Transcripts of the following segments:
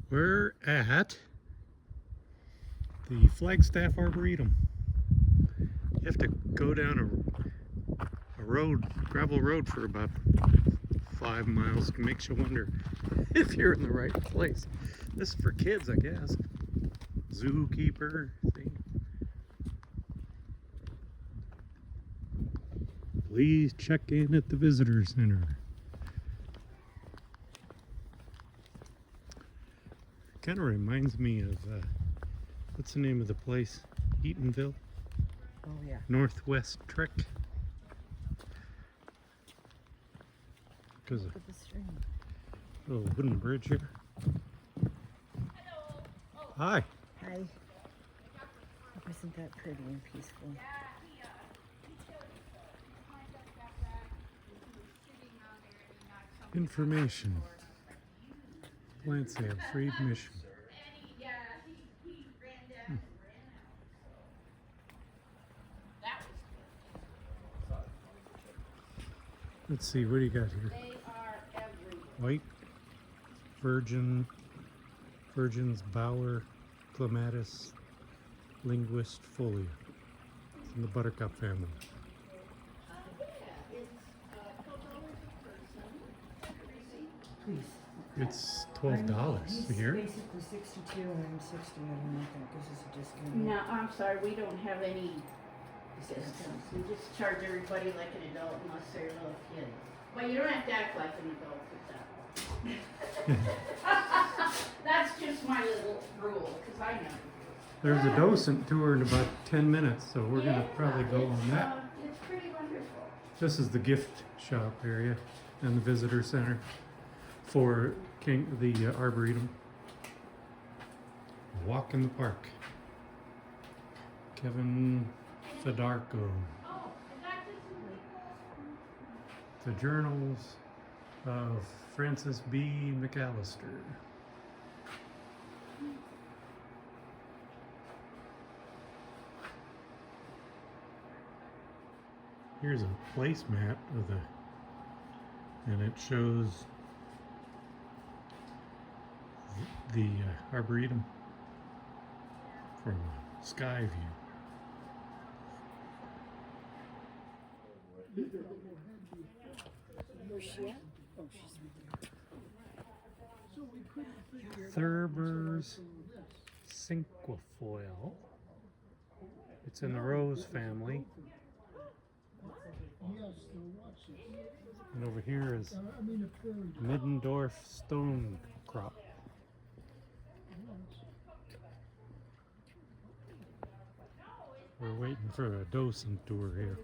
We're at the Flagstaff Arboretum. You have to go down a road, gravel road, for about 5 miles. It makes you wonder if you're in the right place. This is for kids, I guess. Zookeeper. See? Please check in at the visitor center. Kind of reminds me of what's the name of the place? Eatonville? Oh yeah. Northwest Trek. Because Look at the stream. a little wooden bridge here. Hi. Hi. Isn't that pretty and peaceful? Information. Plant sale, free admission. Let's see, what do you got here? White, virgin's bower, clematis, linguist folia. It's in the buttercup family. Please. It's $12 here. He's basically 62 and I'm 60. I don't know if that gives us a discount. No, I'm sorry, we don't have any discounts. We just charge everybody like an adult unless they're little kids. But you don't have to act like an adult with that. That's just my little rule, because I know. There's a docent tour in about 10 minutes, so we're going to probably go on that. It's pretty wonderful. This is the gift shop area and the visitor center for the Arboretum. Walk in the park. Kevin Fedarko. The Journals of Francis B. McAllister. Here's a placemat of and it shows the Arboretum from a sky view. Where's she at? Oh, she's Thurber's cinquefoil. It's in the rose family. And over here is Middendorf stone crop. We're waiting for a docent tour here.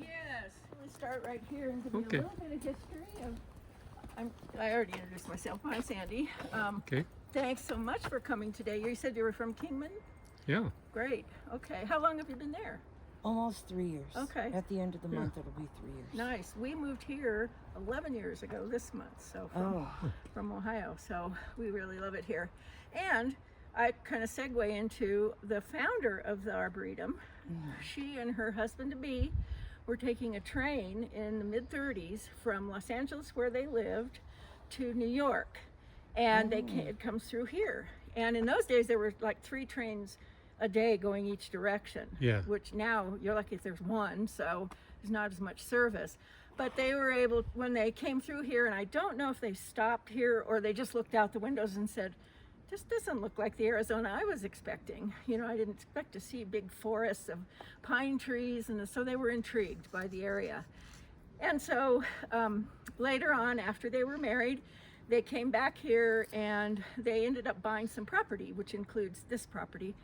Yes, we start right here and give you Okay. a little bit of history of. I already introduced myself. I'm Sandy. Okay. Thanks so much for coming today. You said you were from Kingman? Yeah. Great. Okay. How long have you been there? almost 3 years. Okay. At the end of the month, it'll be 3 years. Nice. We moved here 11 years ago this month, so from Ohio. So we really love it here. And I kind of segue into the founder of the Arboretum. She and her husband-to-be were taking a train in the mid-30s from Los Angeles, where they lived, to New York. And it comes through here. And in those days, there were like 3 trains a day going each direction. Yeah. Which now you're lucky if there's one, so there's not as much service. But they were able, when they came through here, and I don't know if they stopped here or they just looked out the windows and said, this doesn't look like the Arizona I was expecting. You know, I didn't expect to see big forests of pine trees, and so they were intrigued by the area. And so later on, after they were married, they came back here and they ended up buying some property, which includes this property,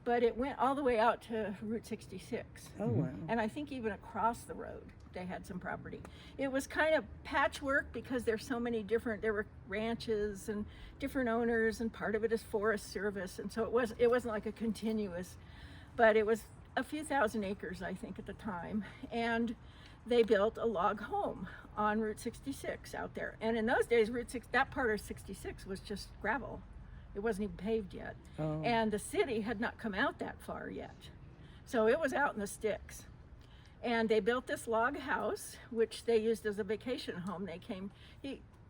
but it went all the way out to Route 66. Oh, wow. And I think even across the road, they had some property. It was kind of patchwork because there's so many different, there were ranches and different owners, and part of it is Forest Service. And so it wasn't like a continuous, but it was a few thousand acres, I think, at the time. And they built a log home on Route 66 out there. And in those days, that part of 66 was just gravel. It wasn't even paved yet. Oh. And the city had not come out that far yet. So it was out in the sticks. And they built this log house, which they used as a vacation home.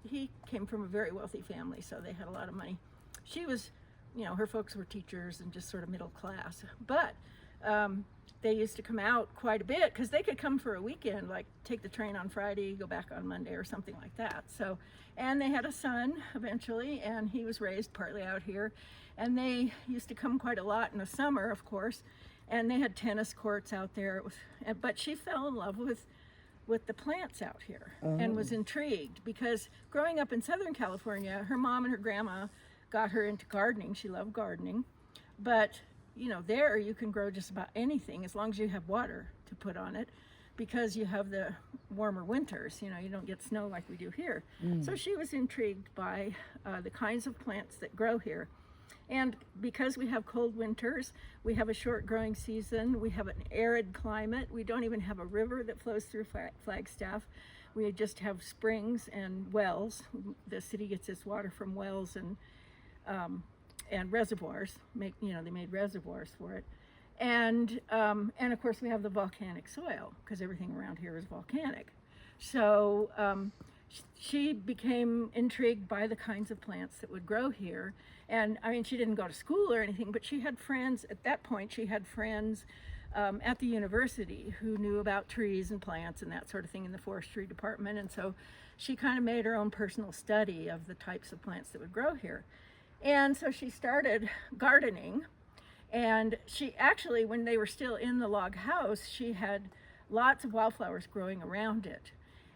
he came from a very wealthy family, so they had a lot of money. She was, her folks were teachers and just sort of middle class. But they used to come out quite a bit because they could come for a weekend, like take the train on Friday, go back on Monday or something like that. So, and they had a son eventually, and he was raised partly out here. And they used to come quite a lot in the summer, of course, and they had tennis courts out there. But she fell in love with the plants out here and was intrigued because growing up in Southern California, her mom and her grandma got her into gardening. She loved gardening, but there you can grow just about anything as long as you have water to put on it, because you have the warmer winters. You don't get snow like we do here. So she was intrigued by the kinds of plants that grow here. And because we have cold winters, we have a short growing season, we have an arid climate, we don't even have a river that flows through Flagstaff. We just have springs and wells. The city gets its water from wells and reservoirs. They made reservoirs for it. And of course we have the volcanic soil, because everything around here is volcanic. So she became intrigued by the kinds of plants that would grow here. And she didn't go to school or anything, but she had friends at that point. She had friends at the university who knew about trees and plants and that sort of thing in the forestry department. And so she kind of made her own personal study of the types of plants that would grow here. And so she started gardening. And she actually, when they were still in the log house, she had lots of wildflowers growing around it.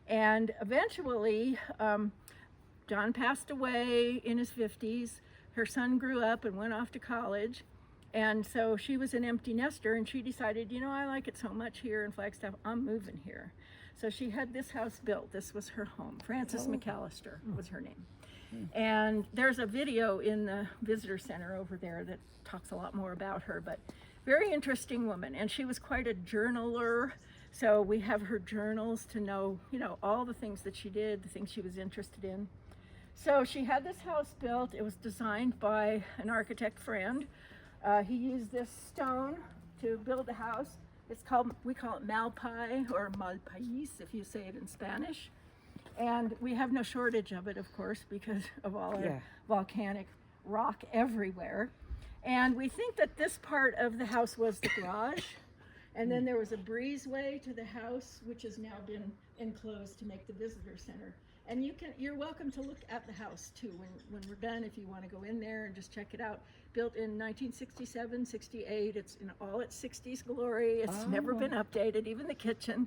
And eventually, John passed away in his 50s. Her son grew up and went off to college. And so she was an empty nester, and she decided, I like it so much here in Flagstaff, I'm moving here. So she had this house built. This was her home. Frances McAllister was her name. And there's a video in the visitor center over there that talks a lot more about her, but very interesting woman. And she was quite a journaler. So we have her journals to know, all the things that she did, the things she was interested in. So she had this house built. It was designed by an architect friend. He used this stone to build the house. We call it malpai, or malpais if you say it in Spanish. And we have no shortage of it, of course, because of all our volcanic rock everywhere. And we think that this part of the house was the garage. And then there was a breezeway to the house, which has now been enclosed to make the visitor center. And you're welcome to look at the house too when we're done, if you want to go in there and just check it out. Built in 1967, 68. It's in all its 60s glory. It's never been updated, even the kitchen.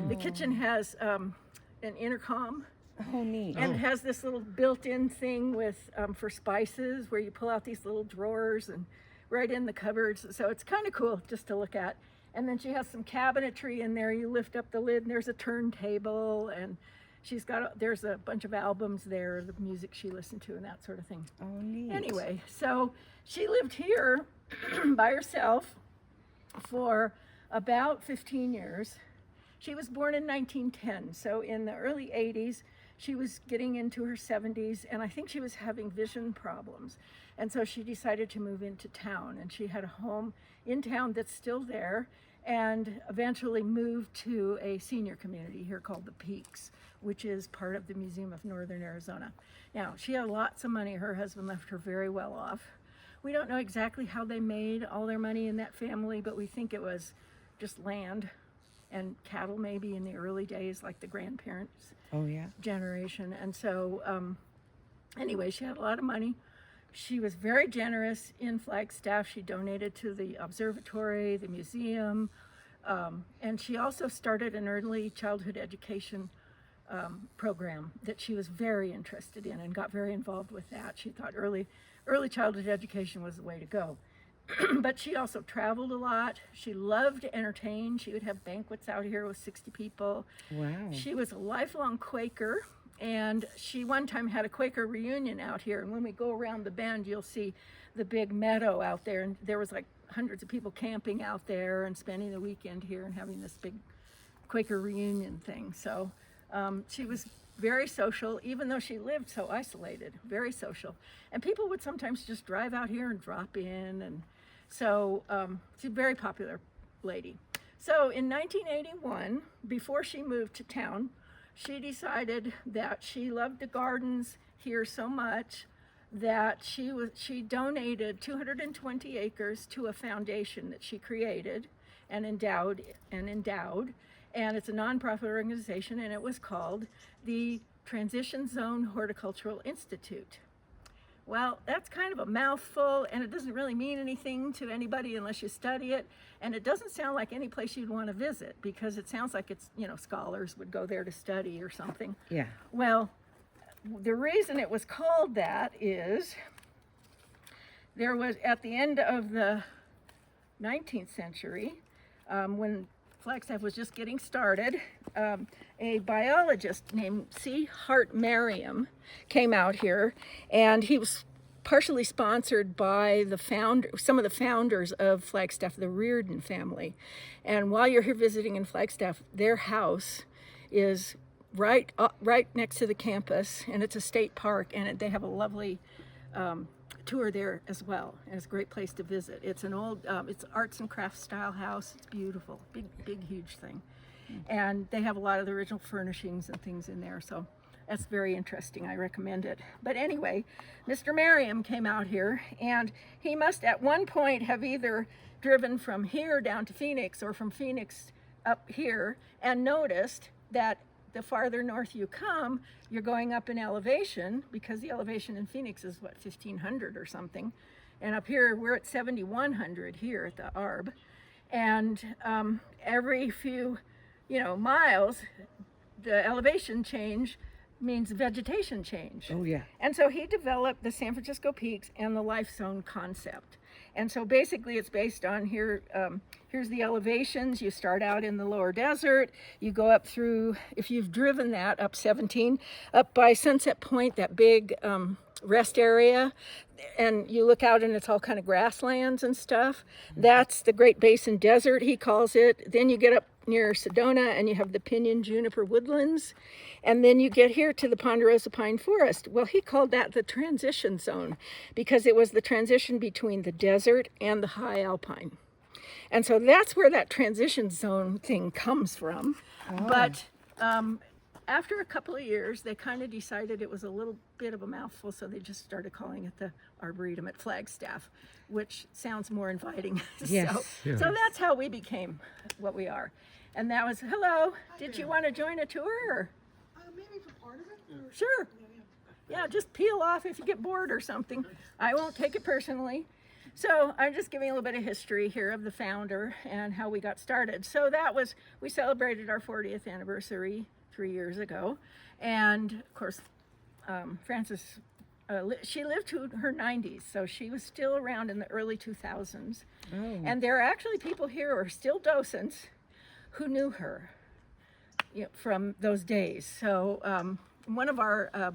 The kitchen has an intercom. Oh, neat. And it has this little built-in thing with for spices, where you pull out these little drawers and right in the cupboards. So it's kind of cool just to look at. And then she has some cabinetry in there. You lift up the lid and there's a turntable, and there's a bunch of albums there, the music she listened to and that sort of thing. Oh, neat. Anyway, so she lived here by herself for about 15 years. She was born in 1910, so in the early 80s, she was getting into her 70s, and I think she was having vision problems. And so she decided to move into town, and she had a home in town that's still there, and eventually moved to a senior community here called the Peaks, which is part of the Museum of Northern Arizona. Now, she had lots of money. Her husband left her very well off. We don't know exactly how they made all their money in that family, but we think it was just land and cattle maybe in the early days, like the grandparents' generation. And so anyway, she had a lot of money. She was very generous in Flagstaff. She donated to the observatory, the museum, and she also started an early childhood education program that she was very interested in and got very involved with that. She thought early childhood education was the way to go. But she also traveled a lot. She loved to entertain. She would have banquets out here with 60 people. Wow. She was a lifelong Quaker, and she one time had a Quaker reunion out here. And when we go around the bend, you'll see the big meadow out there. And there was like hundreds of people camping out there and spending the weekend here and having this big Quaker reunion thing. So she was very social, even though she lived so isolated, very social. And people would sometimes just drive out here and drop in. And so she's a very popular lady. So in 1981, before she moved to town, she decided that she loved the gardens here so much that she donated 220 acres to a foundation that she created and endowed, and it's a nonprofit organization, and it was called the Transition Zone Horticultural Institute. Well, that's kind of a mouthful, and it doesn't really mean anything to anybody unless you study it, and it doesn't sound like any place you'd want to visit, because it sounds like it's, you know, scholars would go there to study or something. Yeah. Well, the reason it was called that is there was, at the end of the 19th century, when Flagstaff was just getting started, a biologist named C. Hart Merriam came out here, and he was partially sponsored by some of the founders of Flagstaff, the Reardon family. And while you're here visiting in Flagstaff, their house is right next to the campus, and it's a state park, and they have a lovely tour there as well, and it's a great place to visit. It's an old, it's arts and crafts style house. It's beautiful, big, huge thing. And they have a lot of the original furnishings and things in there, so that's very interesting. I recommend it. But anyway, Mr. Merriam came out here, and he must at one point have either driven from here down to Phoenix or from Phoenix up here, and noticed that the farther north you come, you're going up in elevation, because the elevation in Phoenix is what, 1,500 or something, and up here we're at 7,100 here at the Arb, and every few miles, the elevation change means vegetation change. Oh, yeah. And so he developed the San Francisco Peaks and the Life Zone concept. And so basically it's based on here, here's the elevations. You start out in the lower desert, you go up through, if you've driven that, up 17, up by Sunset Point, that big rest area, and you look out and it's all kind of grasslands and stuff. That's the Great Basin Desert, he calls it. Then you get up near Sedona and you have the pinyon juniper woodlands, and then you get here to the Ponderosa Pine Forest. Well, he called that the transition zone because it was the transition between the desert and the high alpine. And so that's where that transition zone thing comes from. Oh. But after a couple of years, they kind of decided it was a little bit of a mouthful, so they just started calling it the Arboretum at Flagstaff, which sounds more inviting. Yes. So that's how we became what we are. And that was, hello, did you want to join a tour? Or? Maybe for part of it? Or? Sure. Yeah, just peel off if you get bored or something. I won't take it personally. So I'm just giving a little bit of history here of the founder and how we got started. So that was, we celebrated our 40th anniversary 3 years ago. And of course, Frances, she lived to her 90s, so she was still around in the early 2000s. Oh. And there are actually people here who are still docents who knew her from those days. So one of our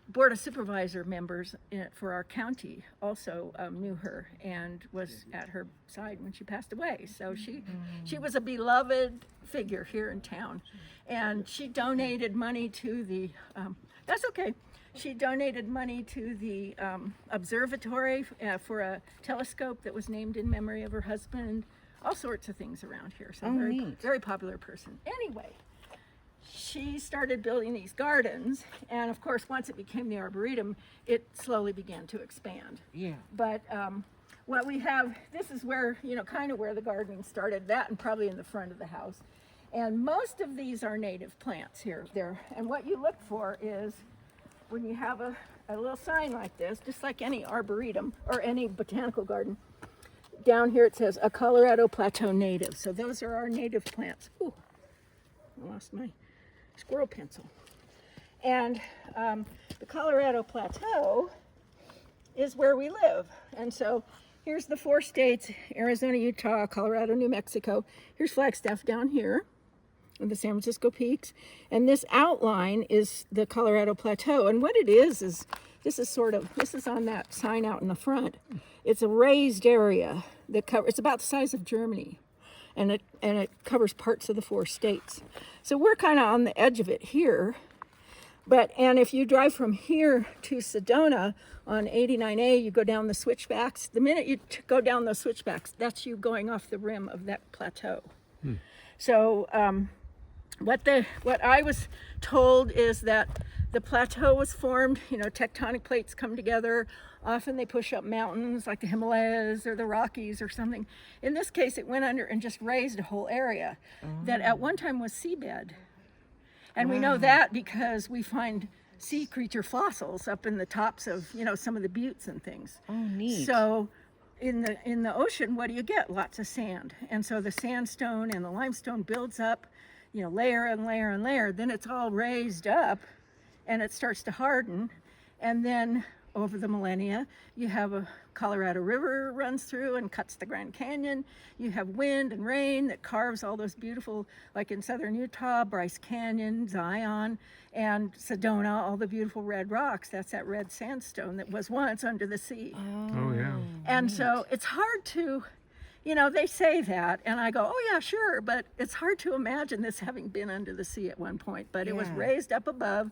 Board of Supervisor members for our county also knew her and was at her side when she passed away. So she was a beloved figure here in town. And she donated money to the, that's okay, she donated money to the observatory for a telescope that was named in memory of her husband, all sorts of things around here. So very popular person. Anyway, she started building these gardens, and of course, once it became the Arboretum, it slowly began to expand. Yeah. But what we have, this is where, kind of where the gardening started, that and probably in the front of the house. And most of these are native plants here, there. And what you look for is when you have a little sign like this, just like any Arboretum or any botanical garden, down here it says a Colorado Plateau native. So those are our native plants. Ooh, I lost my squirrel pencil. And the Colorado Plateau is where we live. And so here's the 4 states, Arizona, Utah, Colorado, New Mexico. Here's Flagstaff down here, and the San Francisco Peaks. And this outline is the Colorado Plateau. And what it is this is on that sign out in the front. It's a raised area that it's about the size of Germany. And it covers parts of the 4 states. So we're kind of on the edge of it here. And if you drive from here to Sedona on 89A, you go down the switchbacks. The minute you go down those switchbacks, that's you going off the rim of that plateau. So what I was told is that the plateau was formed, tectonic plates come together. Often they push up mountains like the Himalayas or the Rockies or something. In this case, it went under and just raised a whole area that at one time was seabed. And we know that because we find sea creature fossils up in the tops of, some of the buttes and things. Oh, neat. So in the ocean, what do you get? Lots of sand. And so the sandstone and the limestone builds up, layer and layer and layer. Then it's all raised up and it starts to harden. And then over the millennia, you have a Colorado River runs through and cuts the Grand Canyon. You have wind and rain that carves all those beautiful, like in southern Utah, Bryce Canyon, Zion, and Sedona, all the beautiful red rocks. That's that red sandstone that was once under the sea. Oh, yeah. And so it's hard to, they say that, and I go, oh yeah, sure, but it's hard to imagine this having been under the sea at one point, but it was raised up above.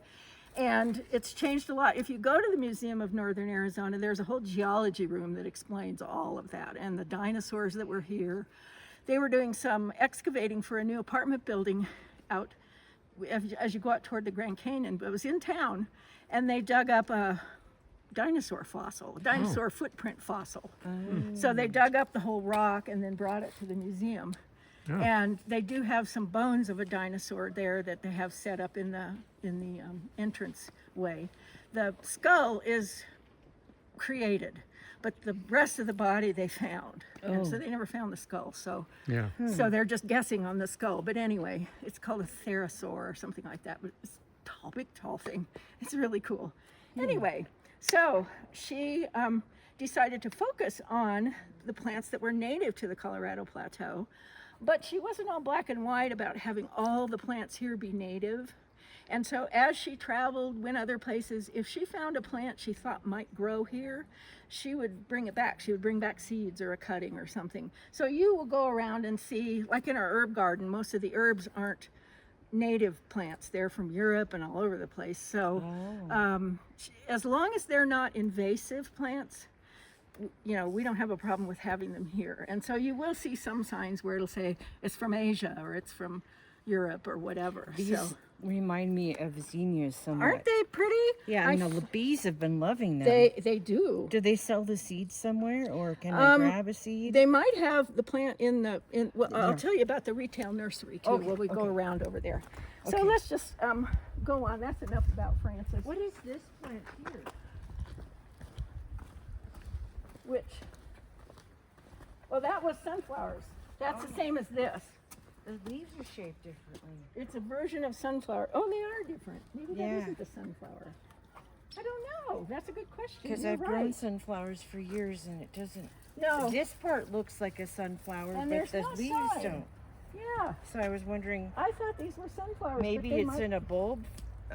And it's changed a lot. If you go to the Museum of Northern Arizona, there's a whole geology room that explains all of that and the dinosaurs that were here. They were doing some excavating for a new apartment building out as you go out toward the Grand Canyon, but it was in town, and they dug up a dinosaur fossil, a dinosaur footprint fossil. So they dug up the whole rock and then brought it to the museum. Oh. And they do have some bones of a dinosaur there that they have set up in the entrance way. The skull is created, but the rest of the body they found. And so they never found the skull. So Yeah. so they're just guessing on the skull. But anyway, it's called a therosaur or something like that. But it's tall, big, tall thing. It's really cool. Anyway, so she decided to focus on the plants that were native to the Colorado Plateau. But she wasn't all black and white about having all the plants here be native. And so as she traveled, went other places, if she found a plant she thought might grow here, she would bring it back. She would bring back seeds or a cutting or something. So you will go around and see, like in our herb garden, most of the herbs aren't native plants. They're from Europe and all over the place. So as long as they're not invasive plants, we don't have a problem with having them here. And so you will see some signs where it'll say it's from Asia or it's from Europe or whatever. These So remind me of zinnias somewhat. aren't they pretty? Yeah, I know the bees have been loving them. They do. Do they sell the seeds somewhere, or can I grab a seed? They might have the plant well, I'll Yeah. tell you about the retail nursery too, Okay, where we go okay. around over there. So Okay. let's just go on. That's enough about Frances. What is this plant here? Which? Well, that was sunflowers. That's the same as this. The leaves are shaped differently. It's a version of sunflower. Oh, they are different. Maybe that Yeah. isn't the sunflower. I don't know. That's a good question. Because You're I've right. grown sunflowers for years and it doesn't. No. This part looks like a sunflower, And but there's the no leaves sign. don't. Yeah. So I was wondering, I thought these were sunflowers. maybe but they it's might... in a bulb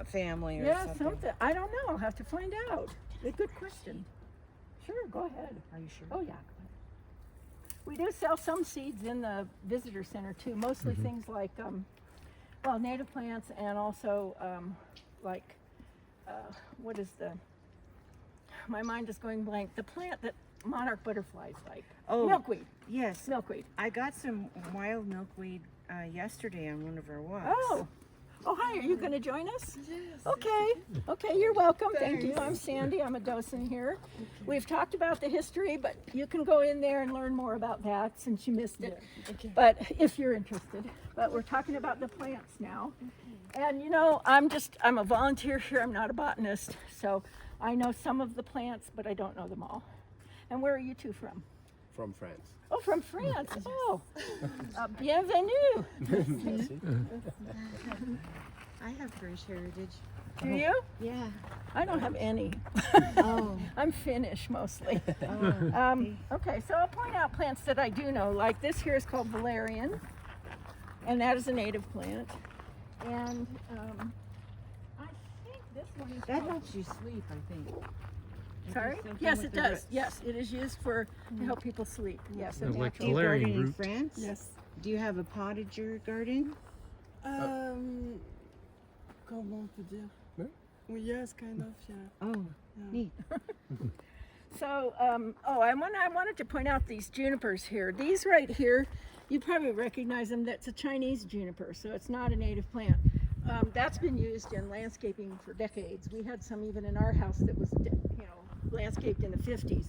family or Yeah, something. I don't know. I'll have to find out. A good question. Sure, go ahead. Are you sure? Oh, yeah. Go ahead. We do sell some seeds in the visitor center too, mostly things like, native plants and also what is my mind is going blank, the plant that monarch butterflies like. Oh, Milkweed. yes. Milkweed. I got some wild milkweed yesterday on one of our walks. Oh, hi, are you going to join us? Yes. Okay, you're welcome. Thank you. I'm Sandy. I'm a docent here. We've talked about the history, but you can go in there and learn more about that since you missed it. Okay. But if you're interested. But we're talking about the plants now. And I'm a volunteer here. I'm not a botanist. So I know some of the plants, but I don't know them all. And where are you two from? From France. Oh, from France. Oh, bienvenue. I have British heritage. Do you? Yeah. I don't have any. Oh. I'm Finnish mostly. Oh. Okay, so I'll point out plants that I do know. Like this here is called valerian, and that is a native plant. And I think this one is That called... helps you sleep, I think. Sorry? Something Yes, with it the does. roots. Yes, it is used to help people sleep. Yes, a Like natural. Do you valerian garden in root. France? Yes. Do you have a potager garden? Comment on peut dire? Yeah. Well, yes, kind of, yeah. Oh, Yeah. neat. So, I wanted to point out these junipers here. These right here, you probably recognize them. That's a Chinese juniper, so it's not a native plant. That's been used in landscaping for decades. We had some even in our house that was, landscaped in the 50s.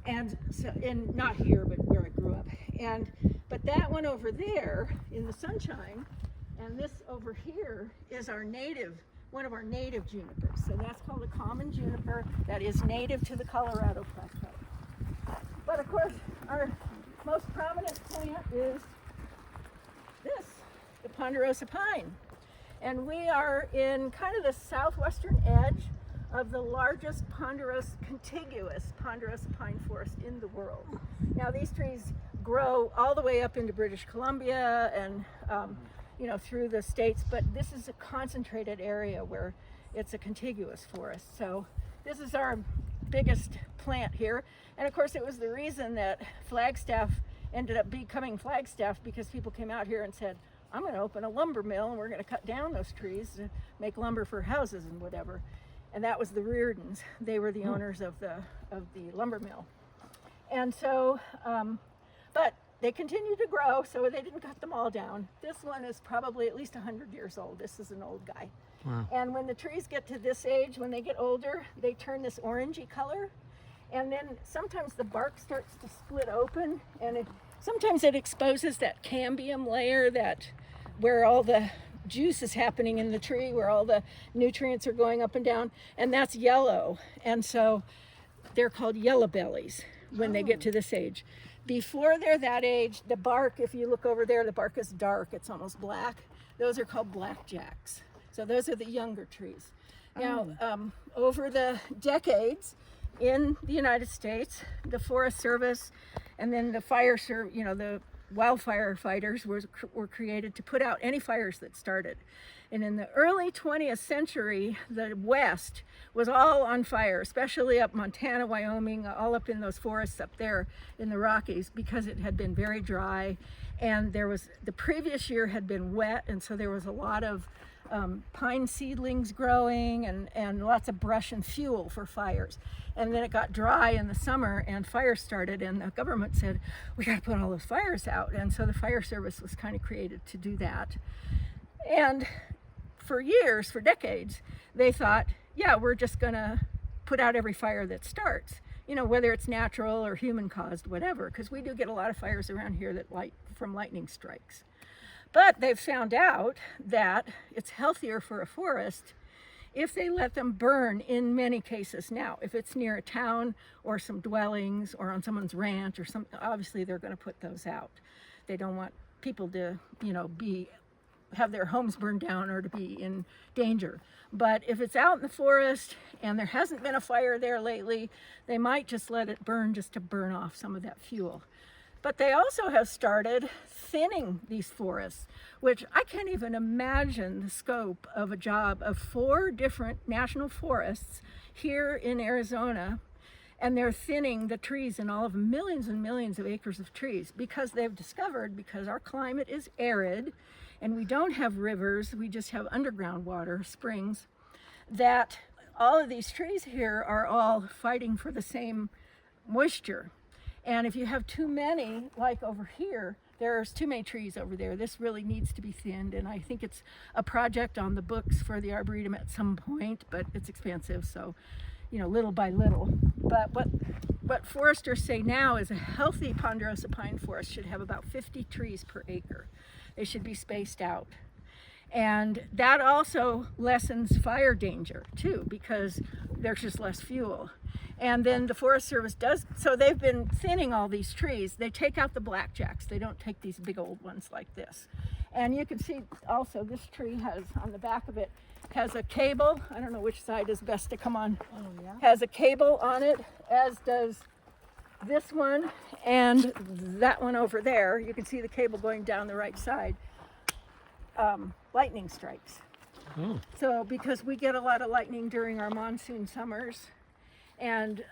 And so, and not here, but where I grew up. But that one over there in the sunshine, and this over here is one of our native junipers. So that's called a common juniper that is native to the Colorado Plateau. But of course, our most prominent plant is this, the ponderosa pine. And we are in kind of the southwestern edge of the largest contiguous ponderosa pine forest in the world. Now these trees grow all the way up into British Columbia and through the states, but this is a concentrated area where it's a contiguous forest. So this is our biggest plant here. And of course it was the reason that Flagstaff ended up becoming Flagstaff, because people came out here and said, I'm going to open a lumber mill and we're going to cut down those trees to make lumber for houses and whatever. And that was the Reardons. They were the owners of the lumber mill. And so, but they continued to grow, so they didn't cut them all down. This one is probably at least 100 years old. This is an old guy. Wow. And when the trees get to this age, when they get older, they turn this orangey color. And then sometimes the bark starts to split open, and sometimes it exposes that cambium layer where all the juice is happening in the tree, where all the nutrients are going up and down, and that's yellow. And so they're called yellow bellies when they get to this age. Before they're that age, the bark, if you look over there, the bark is dark, it's almost black. Those are called blackjacks. So those are the younger trees. Now, over the decades in the United States, the Forest Service and then the the wildfire fighters were created to put out any fires that started. And in the early 20th century, the West was all on fire, especially up Montana, Wyoming, all up in those forests up there in the Rockies, because it had been very dry. And the previous year had been wet, and so there was a lot of pine seedlings growing and lots of brush and fuel for fires. And then it got dry in the summer and fires started, and the government said, we got to put all those fires out. And so the fire service was kind of created to do that. And for years, for decades, they thought, yeah, we're just going to put out every fire that starts, whether it's natural or human caused, whatever, because we do get a lot of fires around here that from lightning strikes. But they've found out that it's healthier for a forest if they let them burn in many cases. Now, if it's near a town or some dwellings or on someone's ranch or something, obviously they're going to put those out. They don't want people to, have their homes burned down or to be in danger. But if it's out in the forest and there hasn't been a fire there lately, they might just let it burn just to burn off some of that fuel. But they also have started thinning these forests, which I can't even imagine the scope of a job of 4 different national forests here in Arizona. And they're thinning the trees in all of millions and millions of acres of trees, because they've discovered, because our climate is arid and we don't have rivers, we just have underground water, springs, that all of these trees here are all fighting for the same moisture. And if you have too many, like over here, there's too many trees over there. This really needs to be thinned, and I think it's a project on the books for the Arboretum at some point, but it's expensive, so little by little. But what foresters say now is a healthy ponderosa pine forest should have about 50 trees per acre. They should be spaced out. And that also lessens fire danger too, because there's just less fuel. And then the Forest Service does, so they've been thinning all these trees. They take out the blackjacks. They don't take these big old ones like this. And you can see also this tree has, on the back of it, has a cable. I don't know which side is best to come on. Oh, yeah. Has a cable on it, as does this one and that one over there. You can see the cable going down the right side. Lightning strikes. Oh. So because we get a lot of lightning during our monsoon summers, and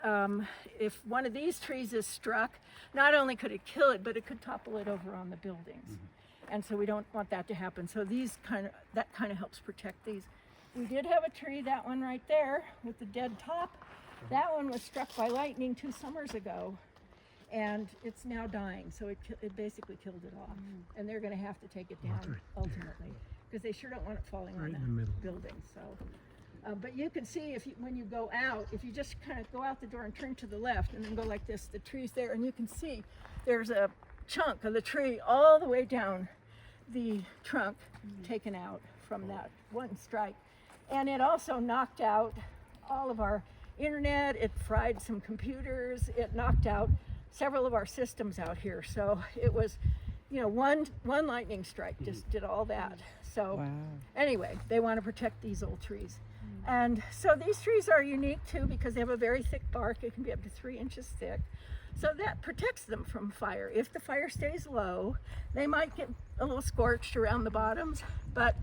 if one of these trees is struck, not only could it kill it, but it could topple it over on the buildings. Mm-hmm. And so we don't want that to happen. So that kind of helps protect these. We did have a tree, that one right there with the dead top. That one was struck by lightning 2 summers ago, and it's now dying. So it basically killed it off, and they're going to have to take it down ultimately because they sure don't want it falling Right on in the middle. building. So, but you can see if you, when you go out, if you just kind of go out the door and turn to the left, and then go like this, the tree's there, and you can see there's a chunk of the tree all the way down the trunk taken out from that one strike. And it also knocked out all of our internet, it fried some computers, it knocked out several of our systems out here. So it was, you know, one lightning strike just did all that. So anyway, they want to protect these old trees. And so these trees are unique too because they have a very thick bark. It can be up to 3 inches thick. So that protects them from fire. If the fire stays low, they might get a little scorched around the bottoms, but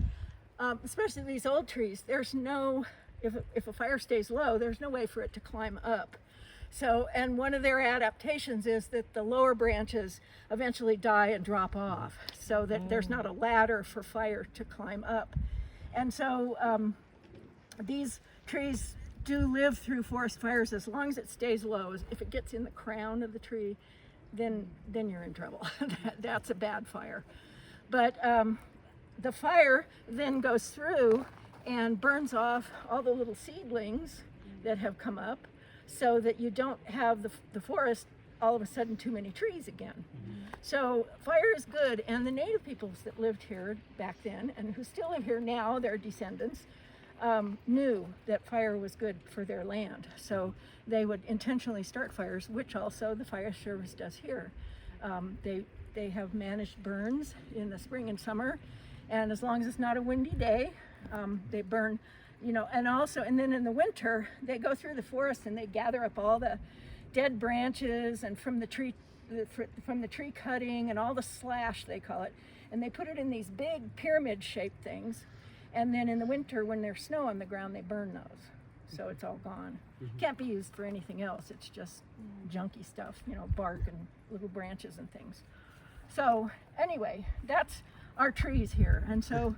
especially these old trees, there's no, if a fire stays low, there's no way for it to climb up. So, and one of their adaptations is that the lower branches eventually die and drop off so that there's not a ladder for fire to climb up. And so these trees do live through forest fires as long as it stays low. If it gets in the crown of the tree, then you're in trouble. That's a bad fire. But the fire then goes through and burns off all the little seedlings that have come up so that you don't have the forest all of a sudden too many trees again. So fire is good, and the native peoples that lived here back then and who still live here now, their descendants, knew that fire was good for their land. So they would intentionally start fires, which also the fire service does here. They have managed burns in the spring and summer, and as long as it's not a windy day, they burn, you know, and then in the winter, they go through the forest and they gather up all the dead branches and from the tree cutting and all the slash, they call it, and they put it in these big pyramid-shaped things. And then in the winter, when there's snow on the ground, they burn those. So it's all gone. Can't be used for anything else. It's just junky stuff, you know, bark and little branches and things. So anyway, that's our trees here. And so,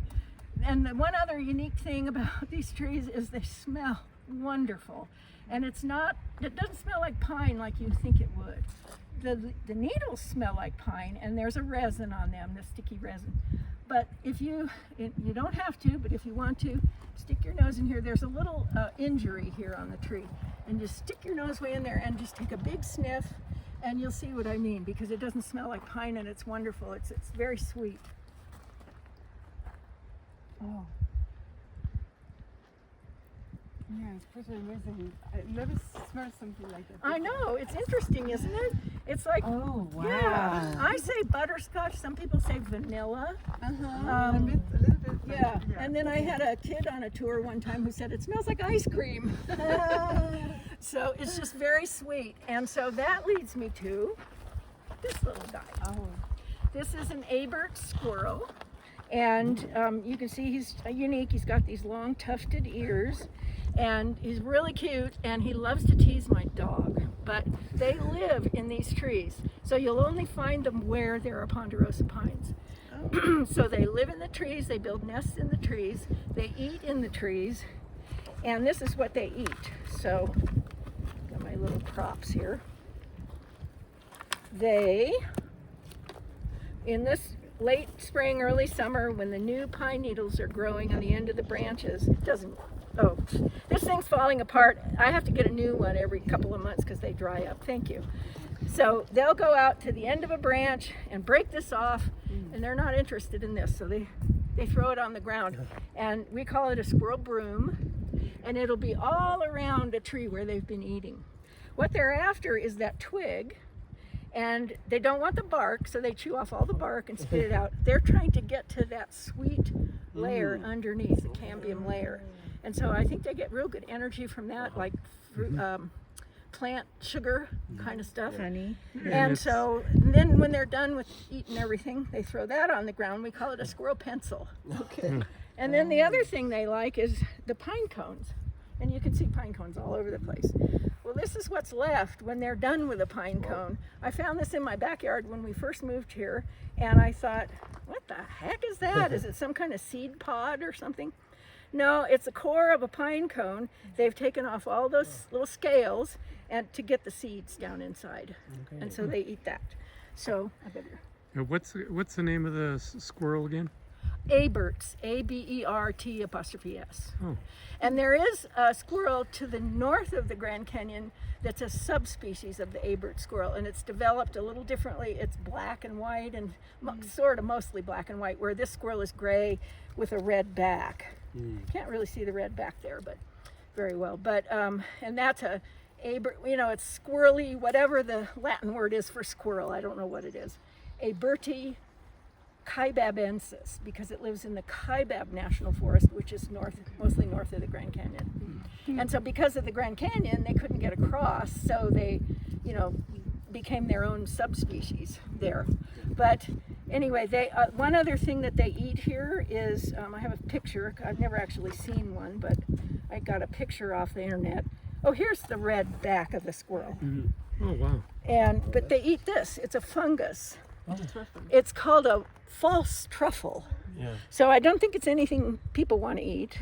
and the one other unique thing about these trees is they smell wonderful. And it doesn't smell like pine like you think it would. The needles smell like pine, and there's a resin on them, the sticky resin. But if you don't have to, but if you want to, stick your nose in here. There's a little injury here on the tree. And just stick your nose way in there and just take a big sniff, and you'll see what I mean, because it doesn't smell like pine, and it's wonderful. It's very sweet. Oh. Yeah, it's pretty amazing. I never smelled something like that. I know, it's interesting, isn't it? It's like, Oh, wow. yeah, I say butterscotch, some people say vanilla. A little bit. Yeah, and then I had a kid on a tour one time who said it smells like ice cream. So it's just very sweet. And so that leads me to this little guy. Oh. This is an Abert squirrel. And you can see he's unique. He's got these long tufted ears. And he's really cute, and he loves to tease my dog. But they live in these trees. So you'll only find them where there are ponderosa pines. So they live in the trees, they build nests in the trees, they eat in the trees, and this is what they eat. So, got my little props here. They, in this late spring, early summer, when the new pine needles are growing on the end of the branches, this thing's falling apart. I have to get a new one every couple of months because they dry up. Thank you. So they'll go out to the end of a branch and break this off, and they're not interested in this, so they throw it on the ground. And we call it a squirrel broom, and it'll be all around a tree where they've been eating. What they're after is that twig, and they don't want the bark, so they chew off all the bark and spit it out. They're trying to get to that sweet layer underneath, the cambium layer. And so I think they get real good energy from that, like fruit, plant sugar kind of stuff. Honey. And so then when they're done with eating everything, they throw that on the ground. We call it a squirrel pencil. Okay. And then the other thing they like is the pine cones. And you can see pine cones all over the place. Well, this is what's left when they're done with a pine cone. I found this in my backyard when we first moved here, and I thought, what what the heck is that? Is it some kind of seed pod or something? No, it's the core of a pine cone. They've taken off all those little scales and to get the seeds down inside. Okay. And so they eat that. So I better. What's the name of the squirrel again? Aberts, ABERT''S. Oh. And there is a squirrel to the north of the Grand Canyon that's a subspecies of the Abert squirrel, and it's developed a little differently. It's black and white, and sort of mostly black and white, where this squirrel is gray with a red back. Can't really see the red back there, but very well. But and that's a Abert, it's squirrely, whatever the Latin word is for squirrel. I don't know what it is. Aberti Kaibabensis, because it lives in the Kaibab National Forest, which is mostly north of the Grand Canyon. And so because of the Grand Canyon, they couldn't get across, so they, became their own subspecies there. But anyway, they one other thing that they eat here is, I have a picture. I've never actually seen one, but I got a picture off the internet. Oh, here's the red back of the squirrel. Oh, wow. But they eat this. It's a fungus. It's called a false truffle. Yeah. So I don't think it's anything people want to eat.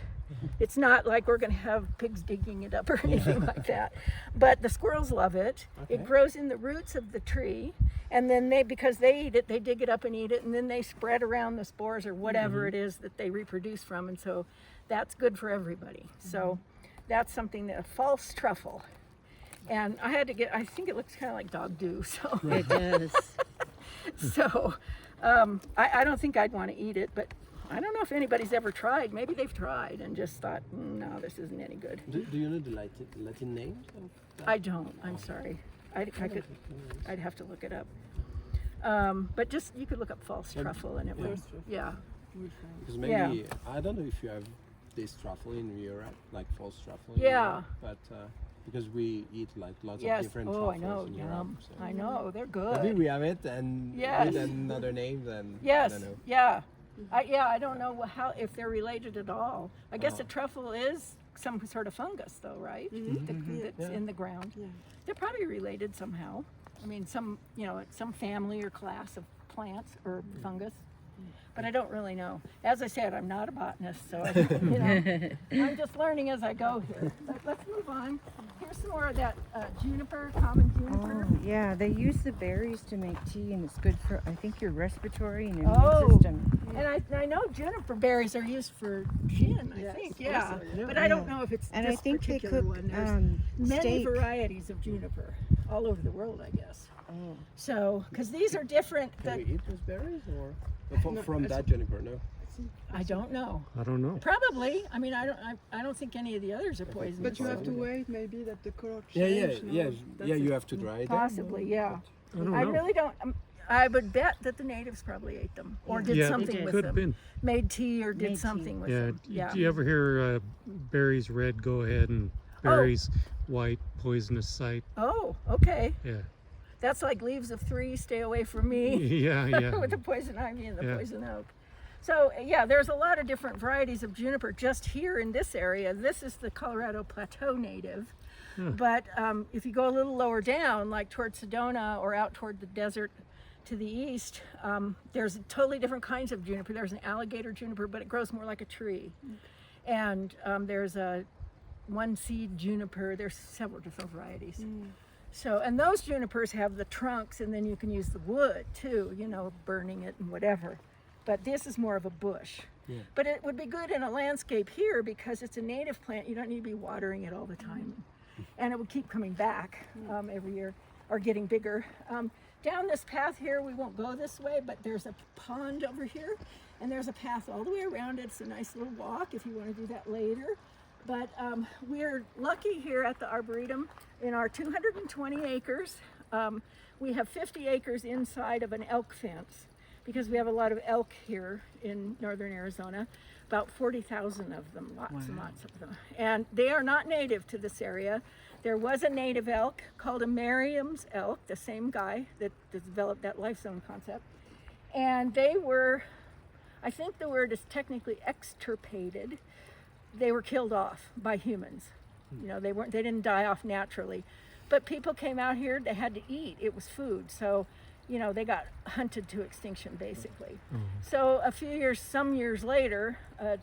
It's not like we're going to have pigs digging it up or anything like that. But the squirrels love it. Okay. It grows in the roots of the tree. And then because they eat it, they dig it up and eat it. And then they spread around the spores or whatever it is that they reproduce from. And so that's good for everybody. So that's something a false truffle. And I think it looks kind of like dog do. So. It does. So I don't think I'd want to eat it, but I don't know if anybody's ever tried. Maybe they've tried and just thought, no, this isn't any good. Do you know the Latin names of that? I don't. I'm sorry. I'd have to look it up. But you could look up false truffle and it would. Yeah. Because maybe, I don't know if you have this truffle in Europe, like false truffle. Yeah. But because we eat like lots Yes. of different Oh, I truffles know. in Yum. Europe. So I know. They're maybe good. we have it and Yes. with another name, then Yes. I don't know. Yeah. I don't know if they're related at all. I guess a truffle is some sort of fungus, though, right? That's in the ground. Yeah. They're probably related somehow. I mean, some family or class of plants or fungus. But I don't really know. As I said, I'm not a botanist, so I'm just learning as I go here. But let's move on. Here's some more of that juniper, common juniper. Oh, yeah, they use the berries to make tea, and it's good for, I think, your respiratory and immune Oh. system. And I know juniper berries are used for gin, I Yes, think, yeah. also, yeah. But I don't know if it's And this I think they particular cook one. There's many steak. varieties of juniper all over the world, I guess. Oh. So, because these are different. Can we eat those berries or No, from it's- that juniper? No. I don't know. I don't know. Probably. I mean, I don't think any of the others are poisonous. But you have to Probably. wait maybe that the color Yeah, change. no? yeah. That's You it. have to dry it. Possibly, yeah. I don't I know. really don't. I would bet that the natives probably ate them or did Yeah, something did. with could have them. been. Made tea or did Made tea. something with Yeah. them. Yeah. Do you ever hear berries red, go ahead, and berries white, poisonous sight? Oh, okay. Yeah. That's like leaves of 3, stay away from me. Yeah, yeah. With the poison ivy and the Yeah. poison oak. So yeah, there's a lot of different varieties of juniper just here in this area. This is the Colorado Plateau native. But if you go a little lower down, like toward Sedona or out toward the desert to the east, there's totally different kinds of juniper. There's an alligator juniper, but it grows more like a tree. And there's a one seed juniper. There's several different varieties. So, and those junipers have the trunks, and then you can use the wood too, burning it and whatever. But this is more of a bush. Yeah. But it would be good in a landscape here because it's a native plant. You don't need to be watering it all the time. And it would keep coming back every year or getting bigger. Down this path here, we won't go this way, but there's a pond over here, and there's a path all the way around it. It's a nice little walk if you want to do that later. But we're lucky here at the Arboretum in our 220 acres. We have 50 acres inside of an elk fence because we have a lot of elk here in northern Arizona, about 40,000 of them, lots and lots of them. And they are not native to this area. There was a native elk called a Merriam's elk, the same guy that developed that life zone concept. And they were, I think the word is technically extirpated. They were killed off by humans. They didn't die off naturally. But people came out here, they had to eat, it was food. So you know, they got hunted to extinction basically. So some years later, a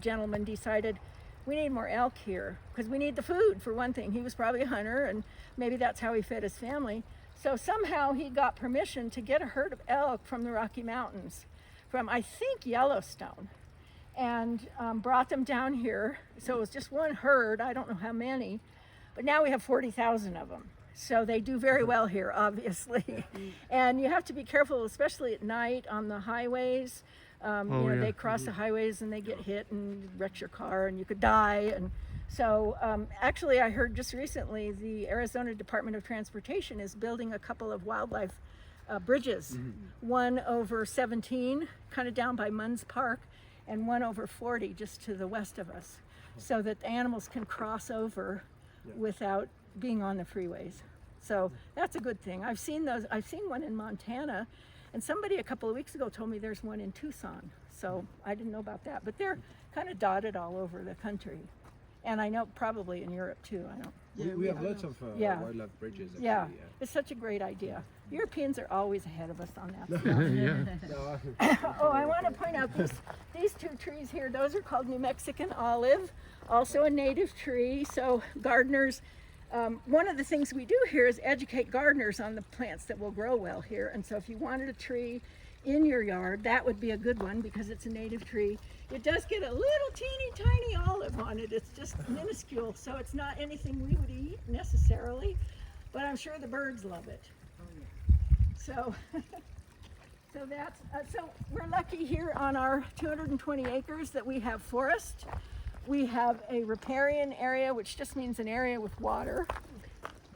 gentleman decided we need more elk here because we need the food for one thing. He was probably a hunter and maybe that's how he fed his family. So somehow he got permission to get a herd of elk from the Rocky Mountains, from I think Yellowstone, and brought them down here. So it was just one herd, I don't know how many, but now we have 40,000 of them. So they do very well here, obviously. And you have to be careful, especially at night on the highways. They cross the highways and they get hit and wreck your car and you could die. And so actually I heard just recently the Arizona Department of Transportation is building a couple of wildlife bridges. One over 17, kind of down by Munns Park, and one over 40 just to the west of us, so that the animals can cross over without being on the freeways. So that's a good thing. I've seen one in Montana, and somebody a couple of weeks ago told me there's one in Tucson. So I didn't know about that, but they're kind of dotted all over the country. And I know probably in Europe too. I don't. We have lots of wildlife bridges. Actually, yeah, it's such a great idea. Europeans are always ahead of us on that stuff. Yeah. Oh, I want to point out these two trees here. Those are called New Mexican olive, also a native tree. So gardeners, one of the things we do here is educate gardeners on the plants that will grow well here. And so if you wanted a tree in your yard, that would be a good one because it's a native tree. It does get a little teeny tiny olive on it. It's just minuscule, so it's not anything we would eat necessarily, but I'm sure the birds love it. So, so we're lucky here on our 220 acres that we have forest. We have a riparian area, which just means an area with water,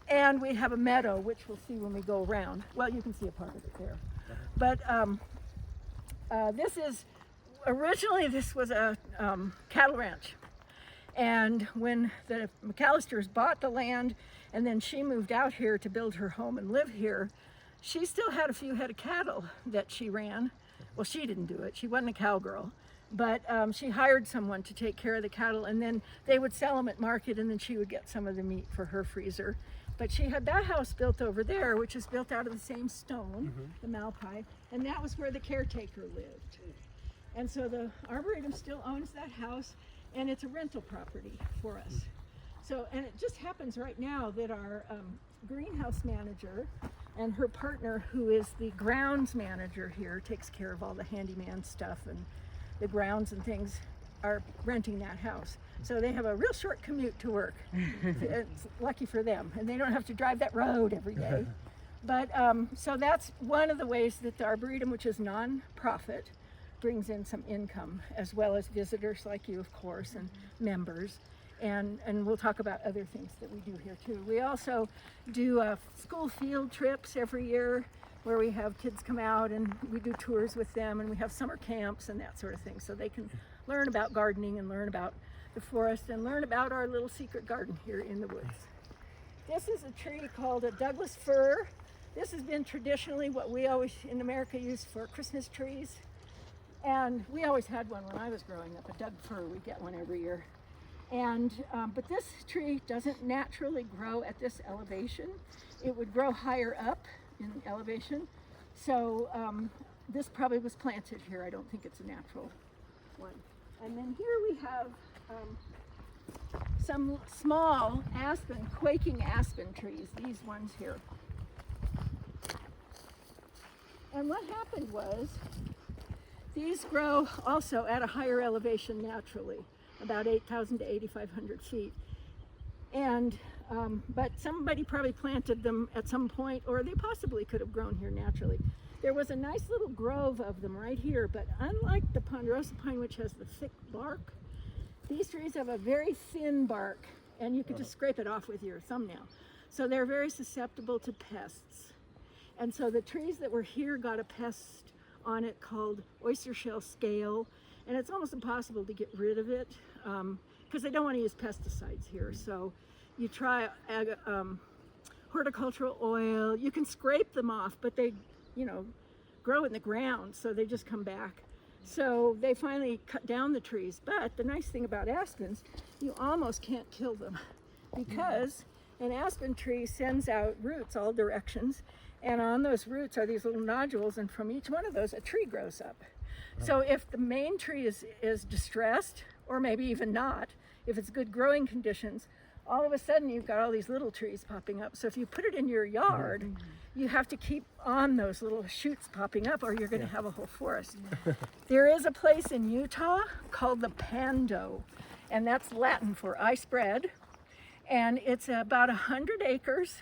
and we have a meadow, which we'll see when we go around. Well, you can see a part of it there. But originally this was a cattle ranch. And when the McAllisters bought the land and then she moved out here to build her home and live here, she still had a few head of cattle that she ran. Well, she didn't do it. She wasn't a cowgirl. But she hired someone to take care of the cattle, and then they would sell them at market, and then she would get some of the meat for her freezer. But she had that house built over there, which is built out of the same stone, the malpai, and that was where the caretaker lived. And so the Arboretum still owns that house, and it's a rental property for us. So, and it just happens right now that our greenhouse manager and her partner, who is the grounds manager here, takes care of all the handyman stuff and the grounds and things, are renting that house. So they have a real short commute to work. It's lucky for them, and they don't have to drive that road every day. But so that's one of the ways that the Arboretum, which is non-profit, brings in some income, as well as visitors like you, of course, and members. And we'll talk about other things that we do here too. We also do school field trips every year, where we have kids come out and we do tours with them, and we have summer camps and that sort of thing, so they can learn about gardening and learn about the forest and learn about our little secret garden here in the woods. This is a tree called a Douglas fir. This has been traditionally what we always in America use for Christmas trees, and we always had one when I was growing up, a Doug fir. We get one every year. And but this tree doesn't naturally grow at this elevation. It would grow higher up in elevation. So this probably was planted here. I don't think it's a natural one. And then here we have some small aspen, quaking aspen trees, these ones here. And what happened was, these grow also at a higher elevation naturally, about 8,000 to 8,500 feet. And but somebody probably planted them at some point, or they possibly could have grown here naturally. There was a nice little grove of them right here, but unlike the ponderosa pine, which has the thick bark, these trees have a very thin bark, and you could just scrape it off with your thumbnail. So they're very susceptible to pests. And so the trees that were here got a pest on it called oyster shell scale, and it's almost impossible to get rid of it because they don't want to use pesticides here. So you try horticultural oil. You can scrape them off, but they, grow in the ground, so they just come back. So they finally cut down the trees. But the nice thing about aspens, you almost can't kill them, because an aspen tree sends out roots all directions, And on those roots are these little nodules, and from each one of those, a tree grows up. So if the main tree is distressed, or maybe even not, if it's good growing conditions, all of a sudden you've got all these little trees popping up. So if you put it in your yard, you have to keep on those little shoots popping up, or you're going to have a whole forest. There is a place in Utah called the Pando, and that's Latin for I spread. And it's about 100 acres.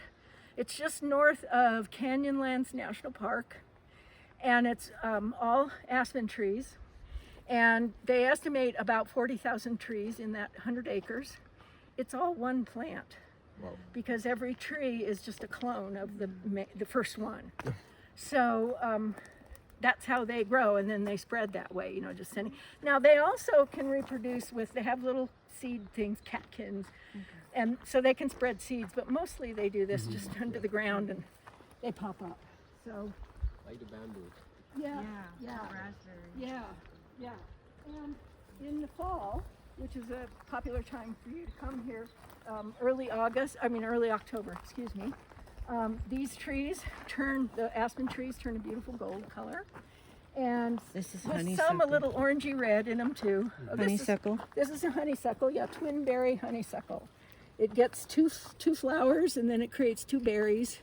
It's just north of Canyonlands National Park. And it's all aspen trees. And they estimate about 40,000 trees in that 100 acres. It's all one plant. Wow. Because every tree is just a clone of the first one. So that's how they grow, and then they spread that way, you know, just sending. Now they also can reproduce they have little seed things, catkins, and so they can spread seeds, but mostly they do this just under the ground and they pop up. So Like the bamboo. yeah, raspberry. yeah. And in the fall, which is a popular time for you to come here, early October, excuse me. These trees the aspen trees turn a beautiful gold color. And This is with some a honeysuckle. little orangey red in them too. Honeysuckle. This is a honeysuckle, yeah, twin berry honeysuckle. It gets two flowers and then it creates 2 berries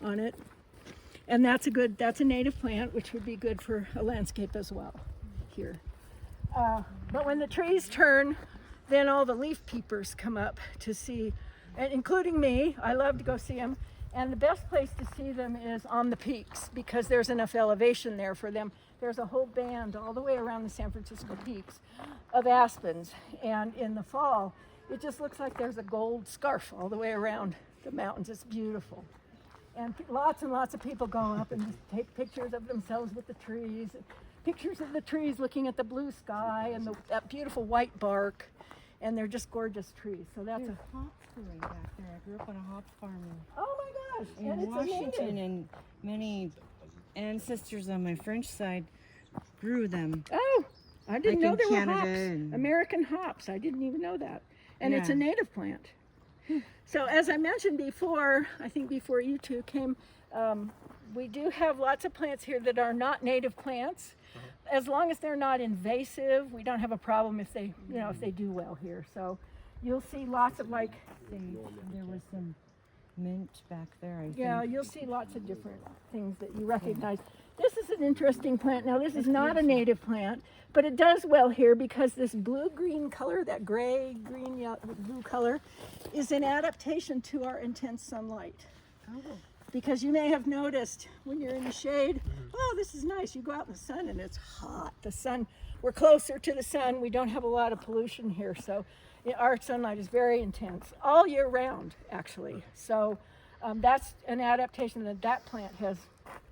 on it. And that's a native plant, which would be good for a landscape as well here. But when the trees turn, then all the leaf peepers come up to see, and including me. I love to go see them. And the best place to see them is on the peaks, because there's enough elevation there for them. There's a whole band all the way around the San Francisco peaks of aspens. And in the fall, it just looks like there's a gold scarf all the way around the mountains. It's beautiful. And lots and lots of people go up and just take pictures of themselves with the trees, pictures of the trees looking at the blue sky and that beautiful white bark. And they're just gorgeous trees. So that's There's hops growing back there. I grew up on a hops farm oh my gosh. in And it's a Washington, native. and many ancestors on my French side grew them. Oh, I didn't Like know in there Canada were hops. and- American hops. I didn't even know that. And it's a Yeah. native plant. So as I mentioned before, I think before you two came, we do have lots of plants here that are not native plants. As long as they're not invasive, we don't have a problem if they do well here. So you'll see lots of There was some mint back there, I think. yeah, you'll see lots of different things that you recognize. This is an interesting plant. Now this is not a native plant, but it does well here because this blue-green color, that gray, green, yellow, blue color, is an adaptation to our intense sunlight. Oh. Because you may have noticed when you're in the shade, oh, this is nice. You go out in the sun and it's hot. The sun, we're closer to the sun. We don't have a lot of pollution here. So our sunlight is very intense all year round, actually. So that's an adaptation that plant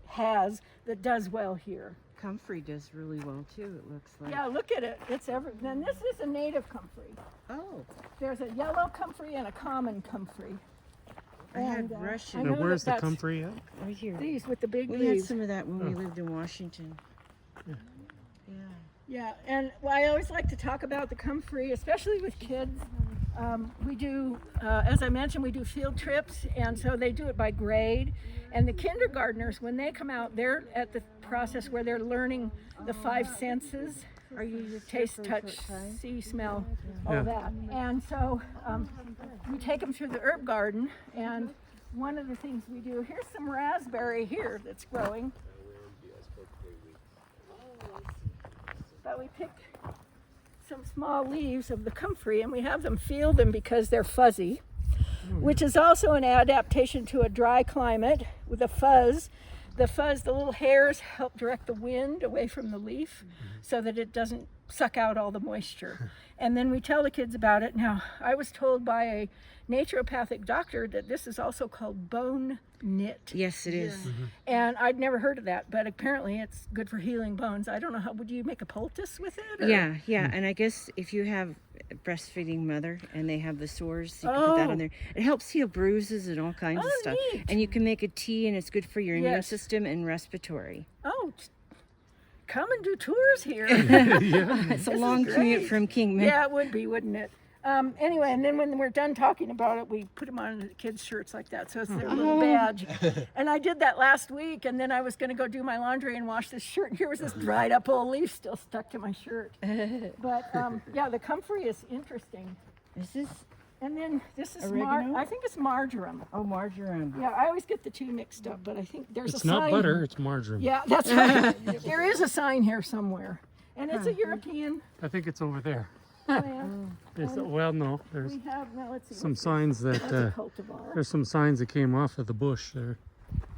has that does well here. Comfrey does really well too, it looks like. Yeah, look at it. It's then this is a native comfrey. Oh, There's a yellow comfrey and a common comfrey. I had And, Russian. I Now, know where's the that's comfrey at? right here. These with the big We had leaves. some of that when we Oh. lived in Washington. Yeah. Yeah. Yeah, and I always like to talk about the comfrey, especially with kids. We do, as I mentioned, we do field trips, and so they do it by grade. And the kindergartners, when they come out, they're at the process where they're learning the 5 senses. Are you just Taste, here for a touch, short time? see, smell, all Yeah. that. And so we take them through the herb garden, and one of the things we do, here's some raspberry here that's growing. But we pick some small leaves of the comfrey and we have them feel them because they're fuzzy, which is also an adaptation to a dry climate with the fuzz. The little hairs help direct the wind away from the leaf so that it doesn't suck out all the moisture. And then we tell the kids about it. Now, I was told by a naturopathic doctor that this is also called bone knit. Yes, it is. And I'd never heard of that, but apparently it's good for healing bones. I don't know would you make a poultice with it? Or? Yeah, yeah. And I guess if you have a breastfeeding mother and they have the sores, you can put that Oh. on there. It helps heal bruises and all kinds of Oh, stuff. neat. And you can make a tea, and it's good for your immune Yes. system and respiratory. Oh, come and do tours here. It's a This is long commute great. from Kingman. Yeah, it would be, wouldn't it? Anyway, and then when we're done talking about it, we put them on the kids' shirts like that, so it's their little badge. And I did that last week, and then I was going to go do my laundry and wash this shirt. And here was this dried up old leaf still stuck to my shirt. But yeah, the comfrey is interesting. Is this? And then this is Oregano? I think it's marjoram. Oh, marjoram. Yeah, I always get the two mixed up, but I think there's It's a sign. not butter, it's margarine. Yeah, that's right. There is a sign here somewhere, and it's a European I think it's over there. plant. Well, no, there's We have now. Let's see. some what's this? signs That's a that cultivar. there's some signs that came off of the bush there,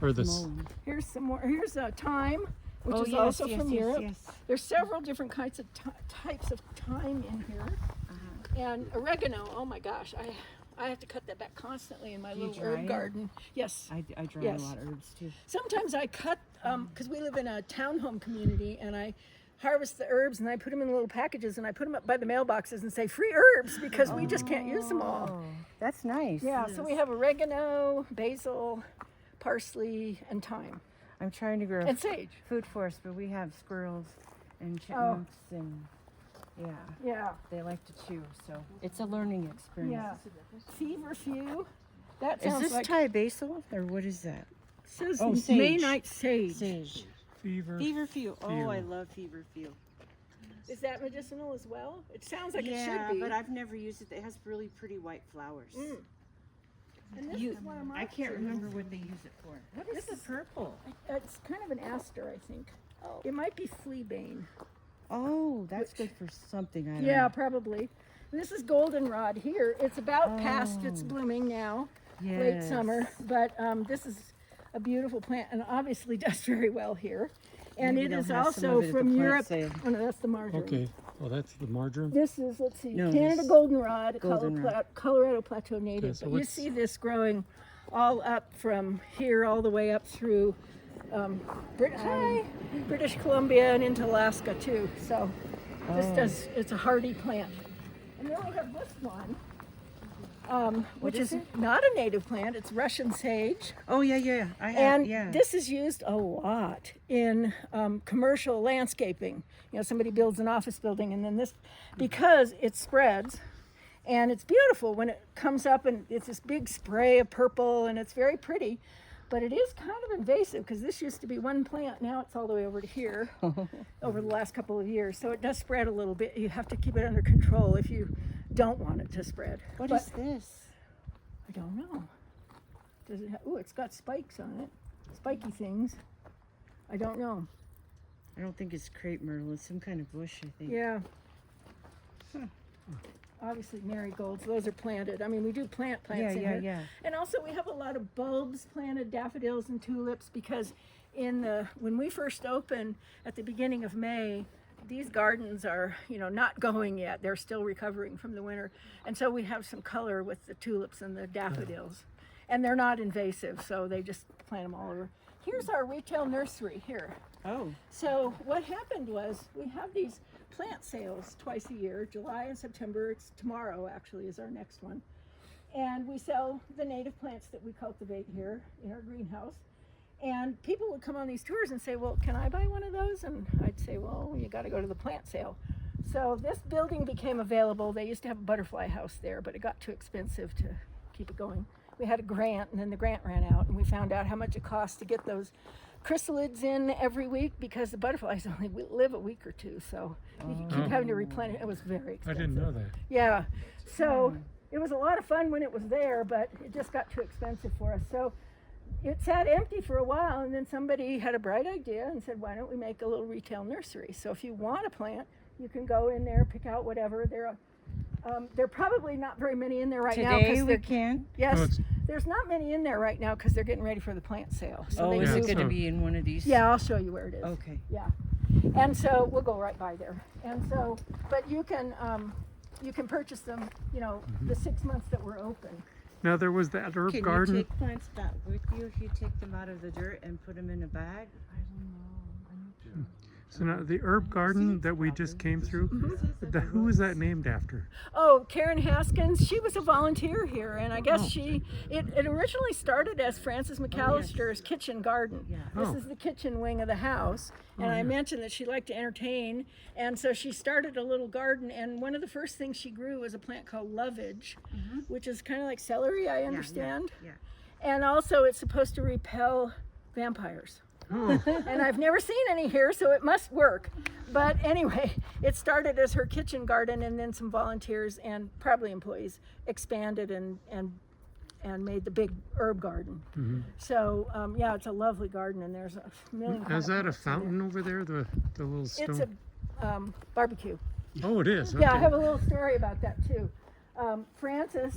or this. Mullen. Here's some more. Here's thyme, which Oh, is yes, also yes, from yes, Europe. yes. There's several different kinds of types of thyme in here, and oregano. Oh my gosh, I have to cut that back constantly in my Do you little dry herb it? garden. Yes. I dry Yes. a lot of herbs too. Sometimes I cut because we live in a townhome community, and I harvest the herbs and I put them in little packages and I put them up by the mailboxes and say free herbs because we just can't use them all. Oh, that's nice. Yeah, so we have oregano, basil, parsley, and thyme, I'm trying to grow and sage. food forest, but we have squirrels and chipmunks and yeah, Yeah, they like to chew. So it's a learning experience. yeah. Feverfew. That Is sounds this like Thai basil or what is that? says Oh, sage. Maynite sage. Sage. Fever. Feverfew. Oh, I Few. love feverfew. Is that medicinal as well? It sounds like Yeah, it should be. but I've never used it. It has really pretty white flowers. And this You, is one of my I can't favorites. remember what they use it for. What is This the is- purple? It's kind of an aster, I think. It might be fleabane. Oh, that's good for something. I don't Yeah, know. probably. And this is goldenrod here. It's about past its Oh. blooming now, late Yes. summer. But this is a beautiful plant and obviously does very well here. And Maybe it they'll is have some also of it at the from plant Europe. sale. Oh no, that's the marjoram. Okay, well that's the margarine. This is, let's see, No, Canada this- goldenrod, a goldenrod. Colorado Plateau native. so But you what's- see this growing all up from here all the way up through British Columbia and into Alaska too. So this it's a hardy plant. And then we have this one, which is is not a native plant. It's Russian sage. Oh yeah. I have. And yeah. this is used a lot in commercial landscaping. You know, somebody builds an office building and then this, because it spreads and it's beautiful when it comes up and it's this big spray of purple and it's very pretty, but it is kind of invasive because this used to be one plant. Now it's all the way over to here over the last couple of years. So it does spread a little bit. You have to keep it under control if you don't want it to spread. What But is this? I don't know. Does it have, ooh, it's got spikes on it. Spiky things. I don't know. I don't think it's crepe myrtle. It's some kind of bush, I think. Yeah. Obviously marigolds, those are planted. I mean, we do plant plants in here. Yeah. And also we have a lot of bulbs planted, daffodils and tulips, because when we first opened at the beginning of May, these gardens are, not going yet. They're still recovering from the winter. And so we have some color with the tulips and the daffodils. And they're not invasive, so they just plant them all over. Here's our retail nursery here. Oh. So what happened was we have these plant sales twice a year, July and September. It's tomorrow actually is our next one. And we sell the native plants that we cultivate here in our greenhouse. And people would come on these tours and say, well, can I buy one of those? And I'd say, well, you got to go to the plant sale. So this building became available. They used to have a butterfly house there, but it got too expensive to keep it going. We had a grant, and then the grant ran out, and we found out how much it cost to get those chrysalids in every week because the butterflies only live a week or two. So you keep having to replenish. It was very I expensive. didn't know that. Yeah. So it was a lot of fun when it was there, but it just got too expensive for us. So it sat empty for a while, and then somebody had a bright idea and said, why don't we make a little retail nursery? So if you want a plant, you can go in there, pick out whatever. There are probably not very many in there right now. Today 'cause we they're- can. Yes, Oh, it's- there's not many in there right now because they're getting ready for the plant sale. So Oh, they is Yeah, it move- going to so- be in one of these? Yeah, I'll show you where it is. Okay. Yeah, and so we'll go right by there. And so, but you can purchase them. The 6 months that we're open. Now there was that herb Can garden. you take plants back with you if you take them out of the dirt and put them in a bag? So now the herb garden that we just came through, who was that named after? Oh, Karen Haskins, she was a volunteer here, and I guess it originally started as Frances McAllister's kitchen garden. This is the kitchen wing of the house, and I mentioned that she liked to entertain, and so she started a little garden, and one of the first things she grew was a plant called lovage, which is kind of like celery, I understand. Yeah. And also it's supposed to repel vampires. And I've never seen any here, so it must work. But anyway, it started as her kitchen garden, and then some volunteers and probably employees expanded and made the big herb garden. So yeah, it's a lovely garden, and there's a million. Is that a fountain over there? The little stone. It's a barbecue. Oh, it is. Okay. Yeah, I have a little story about that too. Frances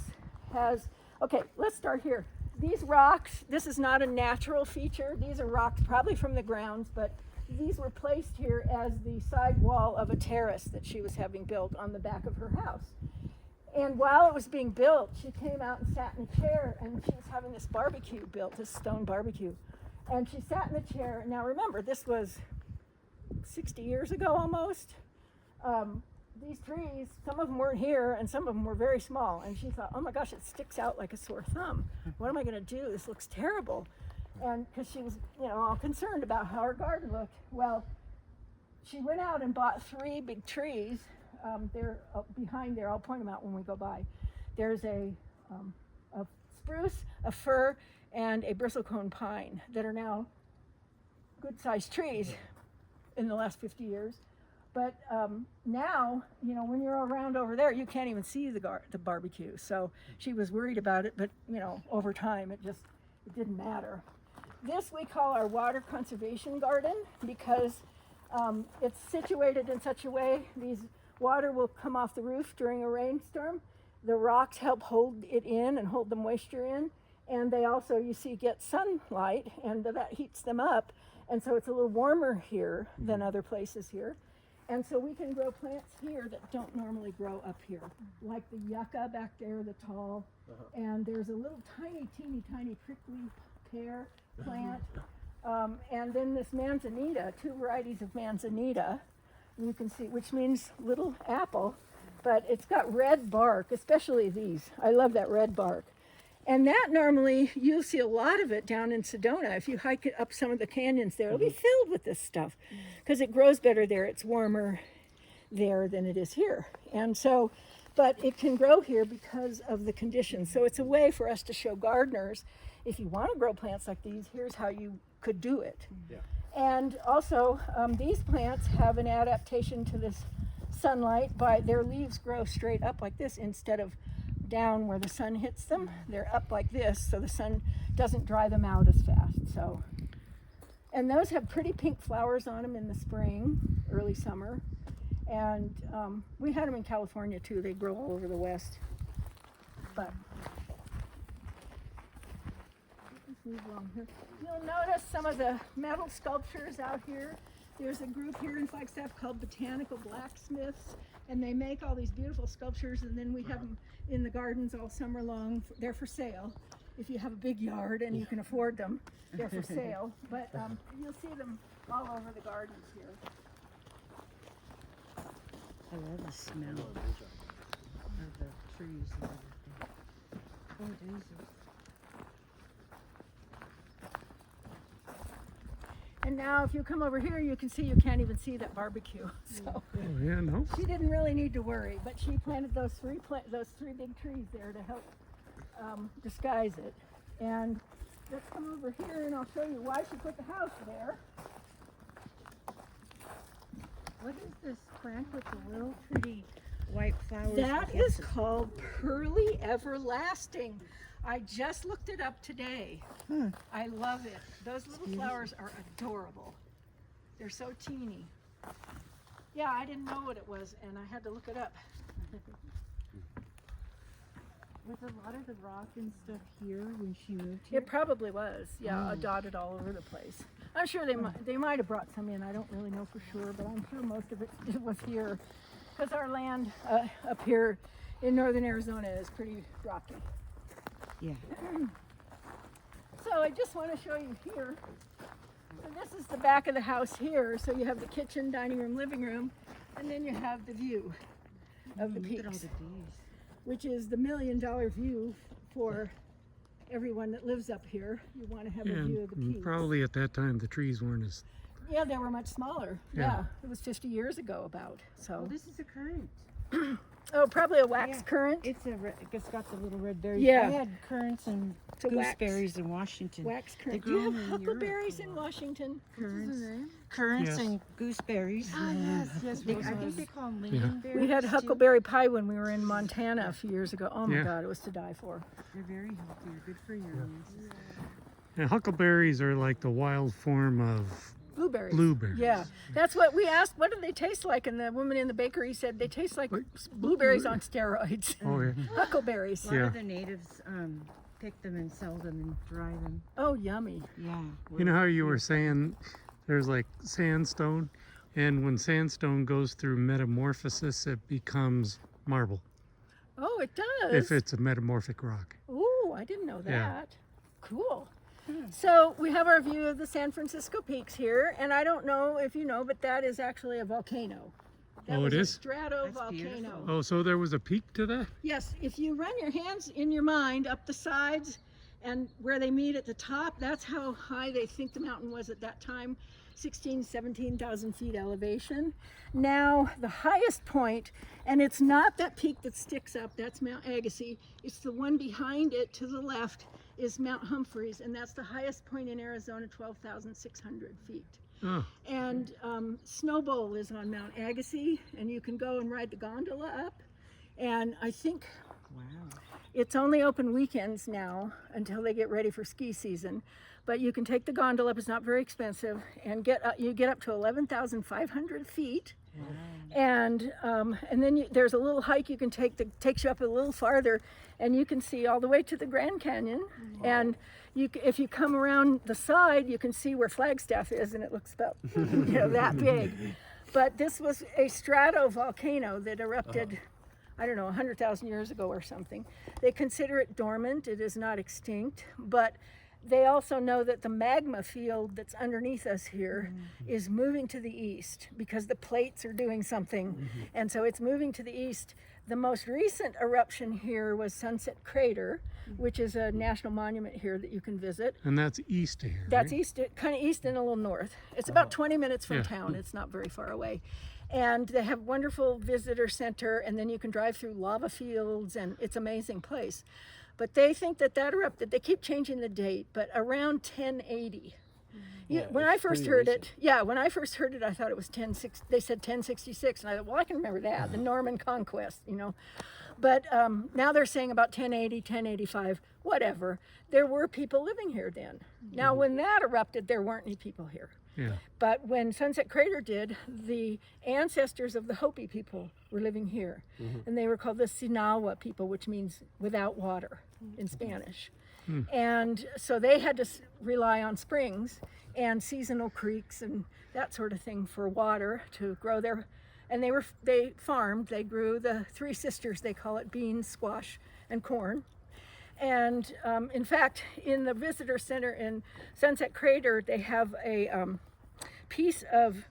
has. Okay, let's start here. These rocks, this is not a natural feature. These are rocks probably from the grounds, but these were placed here as the side wall of a terrace that she was having built on the back of her house. And while it was being built, she came out and sat in a chair, and she was having this barbecue built, this stone barbecue. And she sat in the chair. Now remember, this was 60 years ago almost. These trees, some of them weren't here and some of them were very small. And she thought, oh my gosh, it sticks out like a sore thumb. What am I going to do? This looks terrible. And because she was, all concerned about how her garden looked. Well, she went out and bought 3 big trees. They're behind there. I'll point them out when we go by. There's a spruce, a fir, and a bristlecone pine that are now good-sized trees in the last 50 years. But now, when you're around over there, you can't even see the barbecue. So she was worried about it, but over time, it didn't matter. This we call our water conservation garden because it's situated in such a way these water will come off the roof during a rainstorm. The rocks help hold it in and hold the moisture in, and they also, you see, get sunlight, and that heats them up, and so it's a little warmer here than other places here. And so we can grow plants here that don't normally grow up here, like the yucca back there, the tall, and there's a little tiny, teeny, tiny prickly pear plant, and then this manzanita, 2 varieties of manzanita, you can see, which means little apple, but it's got red bark, especially these. I love that red bark. And that normally, you'll see a lot of it down in Sedona. If you hike it up some of the canyons there, it'll be filled with this stuff because it grows better there. It's warmer there than it is here. And so, but it can grow here because of the conditions. So it's a way for us to show gardeners, if you want to grow plants like these, here's how you could do it. Yeah. And also, these plants have an adaptation to this sunlight by their leaves grow straight up like this instead of down where the sun hits them. They're up like this, so the sun doesn't dry them out as fast. So, and those have pretty pink flowers on them in the spring, early summer. And we had them in California too. They grow all over the West. But let's move along here. You'll notice some of the metal sculptures out here. There's a group here in Flagstaff called Botanical Blacksmiths, and they make all these beautiful sculptures, and then we have them in the gardens all summer long. They're for sale. If you have a big yard and you can afford them, they're for sale. But you'll see them all over the gardens here. I love the smell of the trees and everything. Oh, daisies. And now if you come over here, you can see you can't even see that barbecue. So Oh, yeah, no. she didn't really need to worry, but she planted those three big trees there to help disguise it. And let's come over here and I'll show you why she put the house there. What is this plant with the little pretty white flowers? That I guess is it's- called Pearly Everlasting. I just looked it up today. I love it. Those little flowers are adorable. They're so teeny. Yeah, I didn't know what it was, and I had to look it up. Was a lot of the rock and stuff here when she moved here? It probably was. Yeah, dotted all over the place. I'm sure they might have brought some in. I don't really know for sure, but I'm sure most of it was here, because our land up here in northern Arizona is pretty rocky. Yeah. So I just want to show you here. And this is the back of the house here. So you have the kitchen, dining room, living room, and then you have the view of the Look at all peaks, the bees. which is the $1 million view for everyone that lives up here. You want to have a view of the And peaks. probably at that time the trees weren't as. Yeah, they were much smaller. Yeah. Yeah, it was 50 years ago about. Oh, So, this is a currant. oh, probably a wax Yeah. currant. It's got the little red berries. Yeah. I had currants and It's a wax- gooseberries in Washington. Wax They currant. Do you grow have in Europe huckleberries a in lot. Washington? Currants Yes. and gooseberries. Ah, yes, I think they call them Yeah. lingonberries. We had too. huckleberry pie when we were in Montana a few years ago. Oh my Yeah. God, it was to die for. They're very healthy. They're good for your knees. And huckleberries are like the wild form of Blueberries. blueberries. Yeah, that's what we asked. What do they taste like? And the woman in the bakery said they taste like blueberries on steroids. Oh yeah. Huckleberries. A lot Yeah. of the natives pick them and sell them and dry them. Oh, yummy. Yeah. You know how you were saying there's like sandstone, and when sandstone goes through metamorphosis, it becomes marble. Oh, it does. If it's a metamorphic rock. Ooh, I didn't know that. Yeah. Cool. So we have our view of the San Francisco peaks here, and I don't know if you know, but that is actually a volcano. That Oh, was it a is? stratovolcano. beautiful. Oh, so there was a peak to that? Yes, if you run your hands in your mind up the sides and where they meet at the top, that's how high they think the mountain was at that time, 17,000 feet elevation. Now, the highest point, and it's not that peak that sticks up, that's Mount Agassiz, it's the one behind it to the left is Mount Humphreys, and that's the highest point in Arizona, 12,600 feet. Oh, And Snow Bowl is on Mount Agassiz, and you can go and ride the gondola up. And I think Wow. it's only open weekends now until they get ready for ski season. But you can take the gondola up; it's not very expensive, and you get up to 11,500 feet. And then there's a little hike you can take that takes you up a little farther, and you can see all the way to the Grand Canyon. And if you come around the side, you can see where Flagstaff is, and it looks about that big. But this was a stratovolcano that erupted, I don't know, 100,000 years ago or something. They consider it dormant; it is not extinct, but they also know that the magma field that's underneath us here is moving to the east because the plates are doing something. And so it's moving to the east. The most recent eruption here was Sunset Crater, which is a national monument here that you can visit. and that's east of here. That's right? east, kind of east and a little north. It's about 20 minutes from Yeah. town. It's not very far away. And they have wonderful visitor center, and then you can drive through lava fields, and it's an amazing place. But they think that erupted. They keep changing the date, but around 1080. Yeah, When I it's first pretty heard recent. when I first heard it, I thought it was 1060. They said 1066, and I thought, well, I can remember that, the Norman conquest, But now they're saying about 1080, 1085, whatever. There were people living here then. Now, when that erupted, there weren't any people here. Yeah. But when Sunset Crater did, the ancestors of the Hopi people were living here. And they were called the Sinawa people, which means without water in Spanish. And so they had to rely on springs and seasonal creeks and that sort of thing for water to grow their, and they farmed, they grew the three sisters, they call it, beans, squash, and corn. And in fact, in the visitor center in Sunset Crater, they have a piece of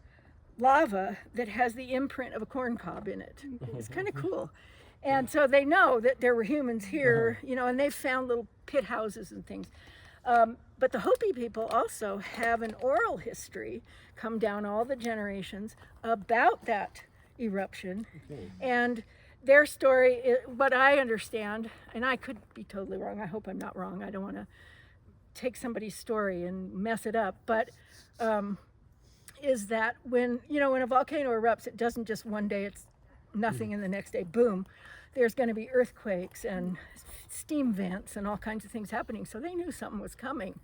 lava that has the imprint of a corn cob in it. It's kind of cool. And so they know that there were humans here, and they've found little pit houses and things. But the Hopi people also have an oral history come down all the generations about that eruption. And their story, what I understand, and I could be totally wrong, I hope I'm not wrong, I don't want to take somebody's story and mess it up, but is that when a volcano erupts, it doesn't just one day it's nothing and the next day boom. There's going to be earthquakes and steam vents and all kinds of things happening, so they knew something was coming.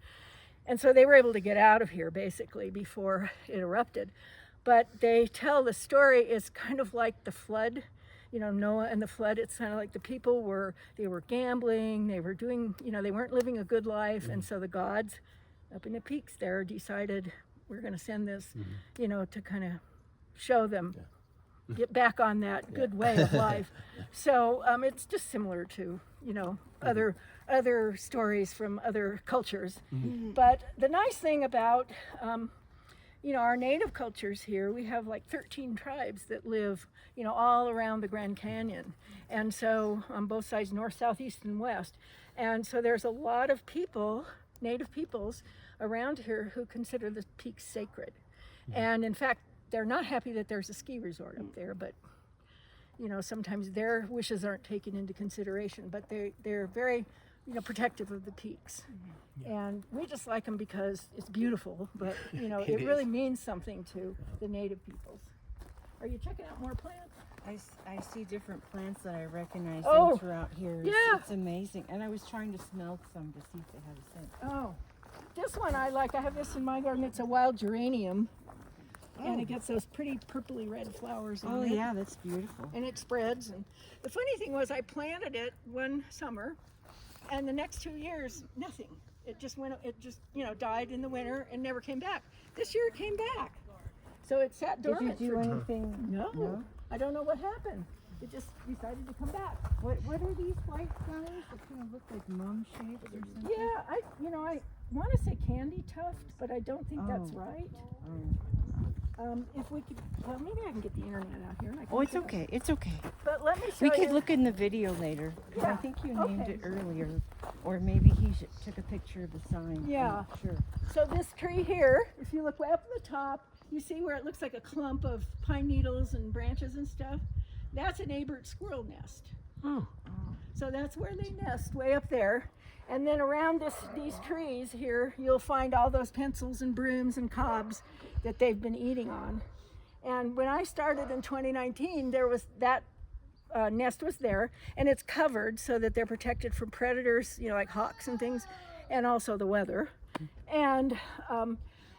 And so they were able to get out of here basically before it erupted. But they tell the story is kind of like the flood. Noah and the flood, it's kind of like the people were gambling, they were doing, they weren't living a good life. And so the gods up in the peaks there decided we're going to send this, to kind of show them get back on that good way of life. So it's just similar to, you know, other stories from other cultures. But the nice thing about, you know, our native cultures here, we have like 13 tribes that live, you know, all around the Grand Canyon. And so on both sides, north, south, east, and west. And so there's a lot of people, native peoples around here who consider the peaks sacred. And in fact, they're not happy that there's a ski resort up there, but you know, sometimes their wishes aren't taken into consideration, but they're very, you know, protective of the peaks. And we just like them because it's beautiful, but you know, it really means something to the native peoples. Are you checking out more plants? I see different plants that I recognize Oh, throughout here. yeah. It's amazing. And I was trying to smell some to see if they had a scent. Oh, this one I like. I have this in my garden. It's a wild geranium. And it gets those pretty purpley red flowers on Oh, it. yeah, that's beautiful. And it spreads. And the funny thing was I planted it one summer, and the next 2 years, nothing. It just you know, died in the winter and never came back. This year it came back. So it sat Did you dormant. do for anything? No, I don't know what happened. It just decided to come back. What are these white flowers that kind of look like mum shapes or something? Yeah, I want to say candy tuft, but I don't think that's Oh. right. Oh. If we could, well, maybe I can get the internet out here. And I can Oh, it's look it up. okay. It's okay. But let me show We you. could look in the video later. 'Cause I Yeah, think you named okay. it earlier. Or maybe he took a picture of the sign. I'm Yeah. not sure. So this tree here, if you look way up at the top, you see where it looks like a clump of pine needles and branches and stuff? That's an Abert squirrel nest. Oh, So that's where they nest, way up there. And then around these trees here, you'll find all those pencils and brooms and cobs that they've been eating on. And when I started in 2019, there was that nest was there, and it's covered so that they're protected from predators, you know, like hawks and things, and also the weather. And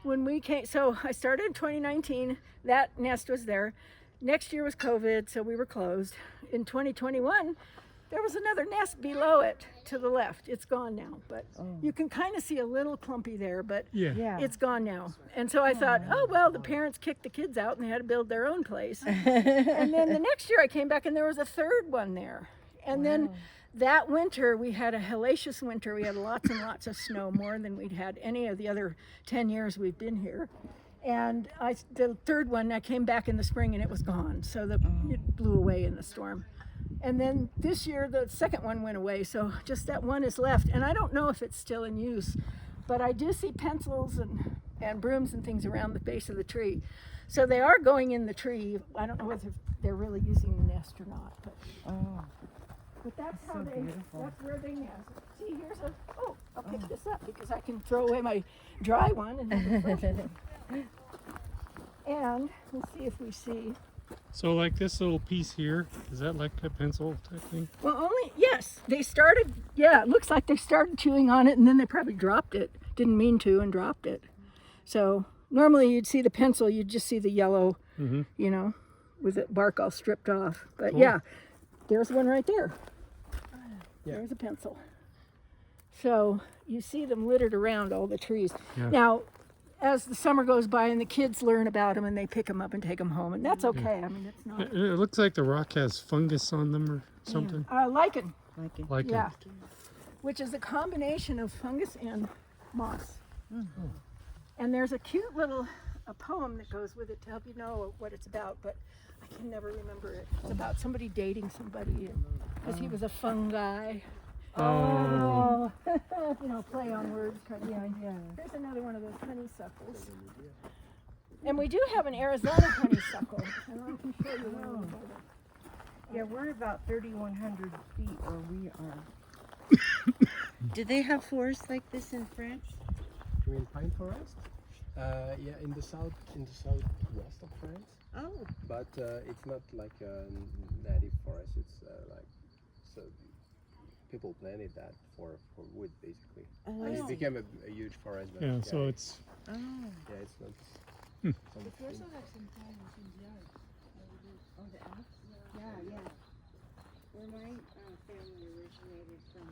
when we came, so I started in 2019, that nest was there. Next year was COVID, so we were closed. In 2021, there was another nest below it to the left. It's gone now, but you can kind of see a little clumpy there, but yeah. Yeah. it's gone now. And so I thought, oh, well, the parents kicked the kids out and they had to build their own place. And then the next year I came back and there was a third one there. And then that winter we had a hellacious winter. We had lots and lots of snow, more than we'd had any of the other 10 years we've been here. And the third one, I came back in the spring and it was gone. So it blew away in the storm. And then this year, the second one went away, so just that one is left. And I don't know if it's still in use, but I do see pencils and brooms and things around the base of the tree. So they are going in the tree. I don't know whether they're really using the nest or not, but that's how so beautiful. that's where they nest. See, I'll pick this up because I can throw away my dry one and have a fresh one. And let's see if we see. So like this little piece here, is that like a pencil type thing? Well, yes, they started, it looks like they started chewing on it and then they probably dropped it. Didn't mean to and dropped it. So normally you'd see the pencil, you'd just see the yellow, you know, with the bark all stripped off. But Cool. there's one right there. Yeah. There's a pencil. So you see them littered around all the trees. Yeah. Now, as the summer goes by and the kids learn about them and they pick them up and take them home, and that's okay. I mean, it's not. It looks like the rock has fungus on them or something. Lichen. Like Yeah, which is a combination of fungus and moss. And there's a cute little poem that goes with it to help you know what it's about, but I can never remember it. It's about somebody dating somebody because he was a fungi. Oh. You know, play on words kind of thing. Yeah. Here's another one of those honeysuckles. And we do have an Arizona honeysuckle, and I can show you one of them. Yeah, we're about 3,100 feet where we are. Do they have forests like this in France? You mean pine forest? Yeah, in the southwest of France. Oh. But it's not like a native forest. It's like so people planted that for wood basically. Oh, And I it see. became a huge forest. But Yeah, so it's Oh. yeah, it's not. We also have some pines in the yard. Oh, the Alps? Yeah. Where my family originated from,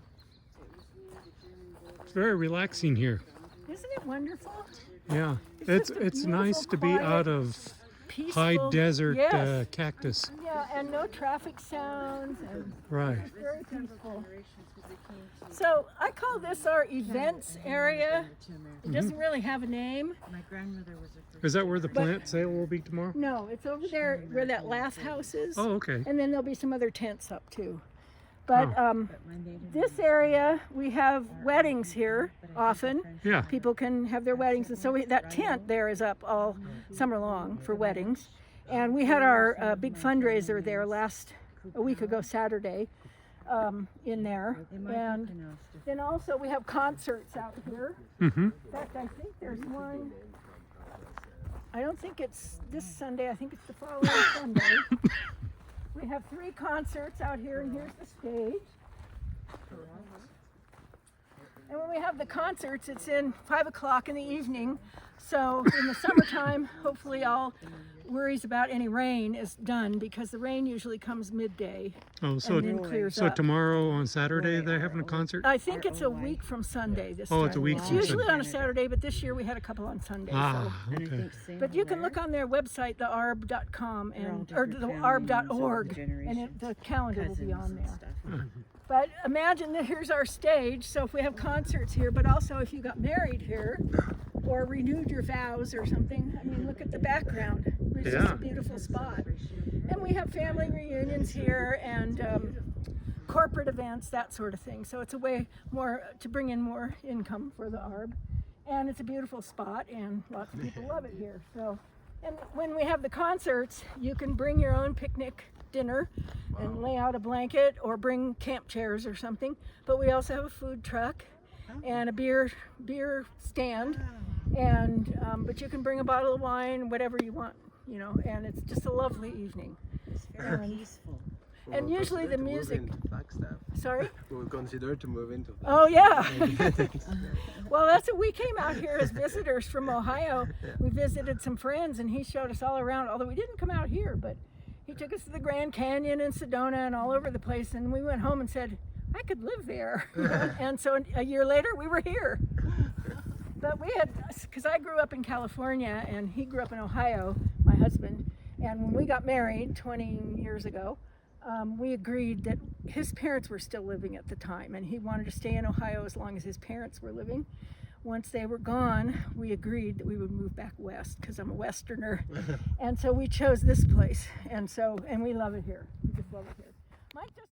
it was near the German border. it's very relaxing here. Isn't it wonderful? Yeah, It's just a it's nice to be beautiful, out quiet- of peaceful. high desert Yes. cactus. Yeah, and no traffic sounds, and Right. it's very peaceful. So I call this our events area. It doesn't really have a name. My grandmother was a Is that where the plant sale will be tomorrow? No, it's over there where that laugh house is. Oh, okay. And then there'll be some other tents up too. But this area, we have weddings here often. Yeah. People can have their weddings. And so that tent there is up all summer long for weddings. And we had our big fundraiser there a week ago Saturday in there. And then also we have concerts out here. Mm-hmm. In fact, I think there's one. I don't think it's this Sunday. I think it's the following Sunday. We have 3 concerts out here, and here's the stage. And when we have the concerts, it's in 5 o'clock in the evening. So in the summertime, hopefully all worries about any rain is done, because the rain usually comes midday Oh, so and then clears so up. tomorrow on Saturday they're having a concert? I think it's a week from Sunday this time. Oh, it's a week It's from usually Sunday. on a Saturday, but this year we had a couple on Sunday. Ah, okay. But you can look on their website, thearb.com, or the arb.org, and the calendar will be on there. But imagine that here's our stage, so if we have concerts here, but also if you got married here or renewed your vows or something, I mean, look at the background. It's just Yeah. a beautiful spot. And we have family reunions here and corporate events, that sort of thing. So it's a way more to bring in more income for the ARB. And it's a beautiful spot, and lots of people love it here. So, and when we have the concerts, you can bring your own picnic dinner and lay out a blanket, or bring camp chairs or something. But we also have a food truck and a beer stand, and but you can bring a bottle of wine, whatever you want, you know. And it's just a lovely evening. It's very peaceful. And usually the music. Flagstaff. Sorry. We will consider to move into Flagstaff. Oh yeah. Well, that's what we came out here as visitors from Ohio. We visited some friends, and he showed us all around. Although we didn't come out here, but he took us to the Grand Canyon and Sedona and all over the place. And we went home and said, I could live there. And so a year later, we were here. But we had, because I grew up in California and he grew up in Ohio, my husband. And when we got married 20 years ago, we agreed that his parents were still living at the time, and he wanted to stay in Ohio as long as his parents were living. Once they were gone, we agreed that we would move back west, because I'm a Westerner. And so we chose this place, and we love it here. We just love it here. Mike just